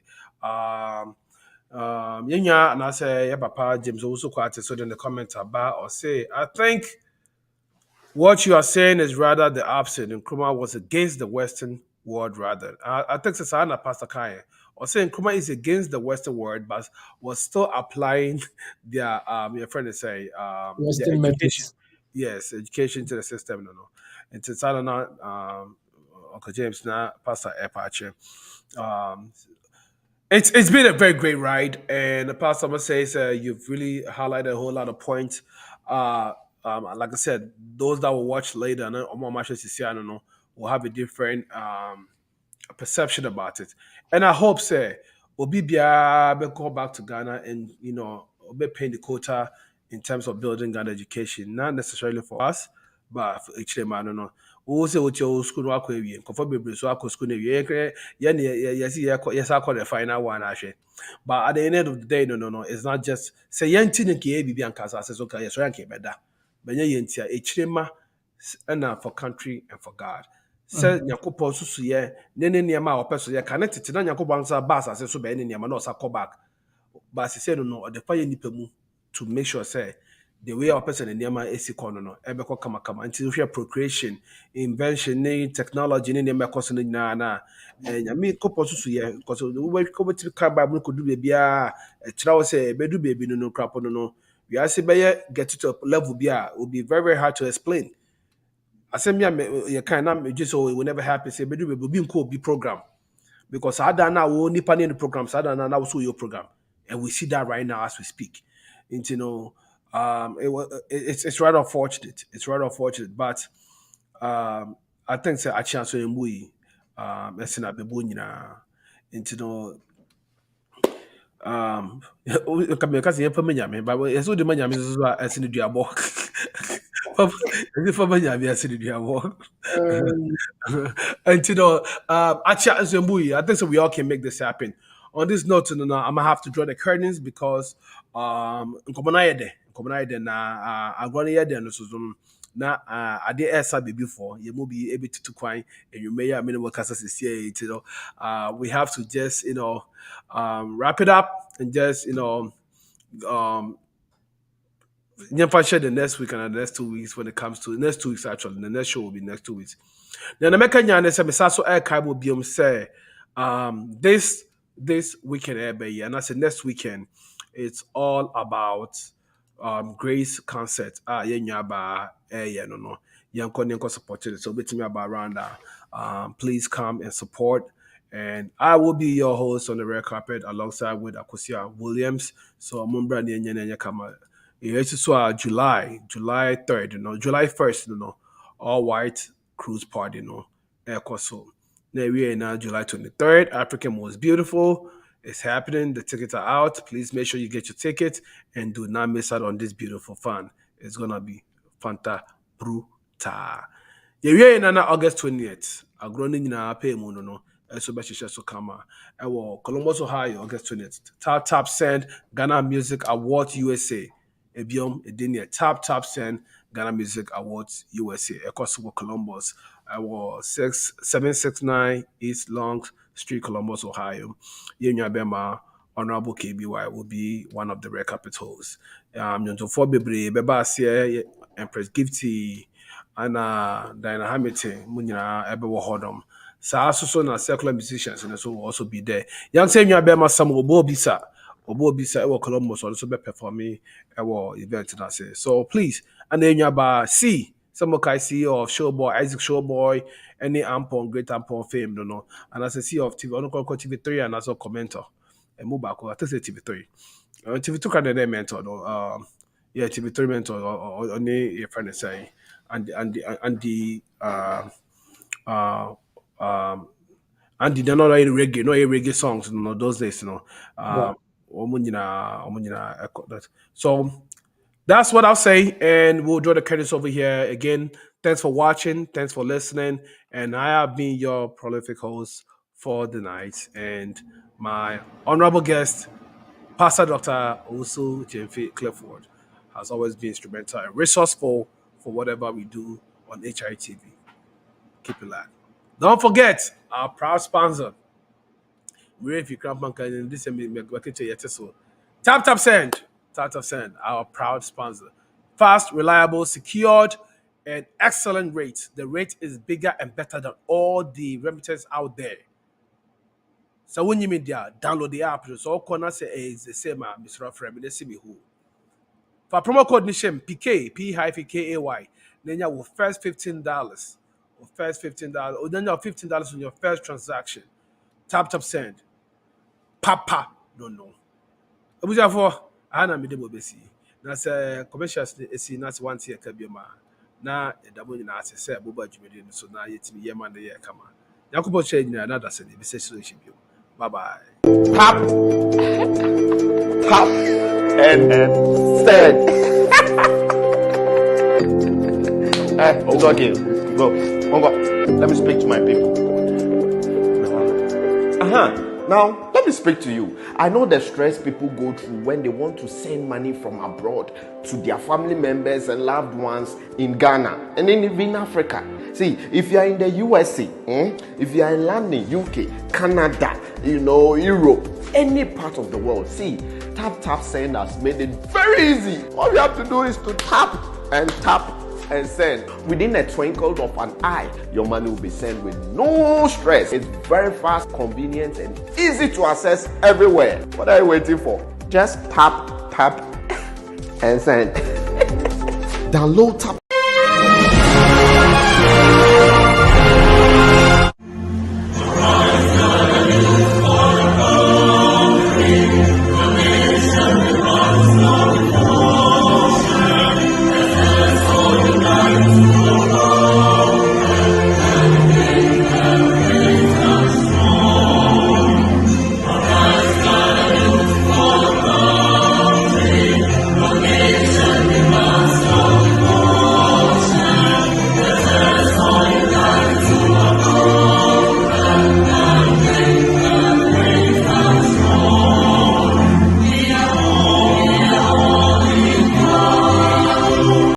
yenya and I say yeah papa James also quite so in the comments about or say I think what you are saying is rather the opposite. Nkrumah was against the Western world rather. I think it's Pastor Kaya or saying Nkrumah is against the Western world, but was still applying their your friend is say Western their education. methods. Yes, education to the system, And to Uncle James now, Pastor Epache. It's been a very great ride, and the pastor must say you've really highlighted a whole lot of points. Like I said, those that will watch later, will have a different perception about it. And I hope, Obibia will go back to Ghana and be paying the quota in terms of building Ghana education, not necessarily for us, but for each man. I don't know. Who say what your school work with you? Comfortable so I could school yes, I call the final one actually. But at the end of the day, no, it's not just say yentin and KBB and Casa says okay, yes, I can't better. But yentia a chima and for country and for God. Say Yakopo susu ye, nene niama or person ye connected to Yakobansa bass as so be any niama no sa back. But I said no, the fire nipemu to make sure say the way our person in Niama is no ebeko kama until we procreation, invention, technology, ni Niama koso na and I mean couple susu ye because we come to car Bible could do baby a child say bedu baby no crap no. We are say get to a level will be very, very hard to explain. I say me you can just so it will never happen say bedu baby be cool be program because I don't know only panel the programs I don't know your program and we see that right now as we speak. It's rather unfortunate. It's rather unfortunate, but I think say a chance to mui esina bebu nyina into no kameka se yefa manyame but yeso de manyame so esina duabo for manyame esina duabo and you know a chance to mui I think so we all can make this happen. On this note, I'm gonna have to draw the curtains because nkomonaide na agwani de no so na ade esa be before you will be able to kwan and you may have minimal casas here, you know. We have to just wrap it up and just share the next week and the next 2 weeks when it comes to the next 2 weeks. Actually, the next show will be next 2 weeks. Then American Yan said, "Misaso Aircab will be say this weekend, and I said next weekend, it's all about Grace concert. Yanko supported it. So bet me about around that. Please come and support. And I will be your host on the red carpet alongside with Akosia Williams. So I'm Kama. It's July 3rd, July 1st, all white cruise party, Ekoso. Now we are now July 23rd. African Most Beautiful. It's happening. The tickets are out. Please make sure you get your tickets and do not miss out on this beautiful fun. It's gonna be Fanta Bruta. Yeah, we are in August 20th. I'm growing in our pay mono. So Kama. Columbus, Ohio, August 20th. Top Send Ghana Music Awards USA. Ebiom Edinia Top Send Ghana Music Awards USA. Ekosugo Columbus. 769 East Long Street, Columbus, Ohio. Yenyabema Honorable KBY will be one of the red carpet hosts. For Bebre, Bebasia, Empress Gifty, and Diana Hamilton, Munya, Ebewa Hodom. So na secular musicians and so will also be there. Young Sam Yabema Sam Obobisa, Ewa Columbus also be performing our event. So please, and then Yaba see. Some of CEO of Showboy, Isaac Showboy, any Ampon, great Ampon fame, and as a CEO of TV, I don't call TV3 and as a commenter. And move back, I think TV3. TV2 can be mentor, TV3 mentor, or only your friend say, and the they're not like reggae, no reggae songs, those days, So that's what I'll say, and we'll draw the curtains over here again. Thanks for watching, thanks for listening, and I have been your prolific host for the night, and my honorable guest, Pastor Dr. Osu Jemfe Clifford, has always been instrumental and resourceful for whatever we do on HITV. Keep it live. Don't forget our proud sponsor. Tap Send. Tap Send, our proud sponsor. Fast, reliable, secured, and excellent rates. The rate is bigger and better than all the remittance out there. So when you mean there, download the app. So corner say is the same, Mr. Frame. Let's see me who. For promo code Nishem PK P-KAY. Then you will first $15. Or first $15. Or then you have $15 on your first transaction. Tap Send. Papa, don't know. Ana mi demo besi na se commercials esi na se wanti eka bioma na edabo nyina ase se boba dwumede so na yetimi yema na ye kama yakobo che nyina na da se be se so shi bio. Bye bye. Tap and send. It's okay. Go. Let me speak to my people. Now, let me speak to you. I know the stress people go through when they want to send money from abroad to their family members and loved ones in Ghana and even in Africa. See, if you are in the USA, if you are in London, UK, Canada, Europe, any part of the world, see, Tap Send has made it very easy. All you have to do is to tap and send. Within a twinkle of an eye, your money will be sent with no stress. It's very fast, convenient, and easy to access everywhere. What are you waiting for? Just tap and send. Download Tap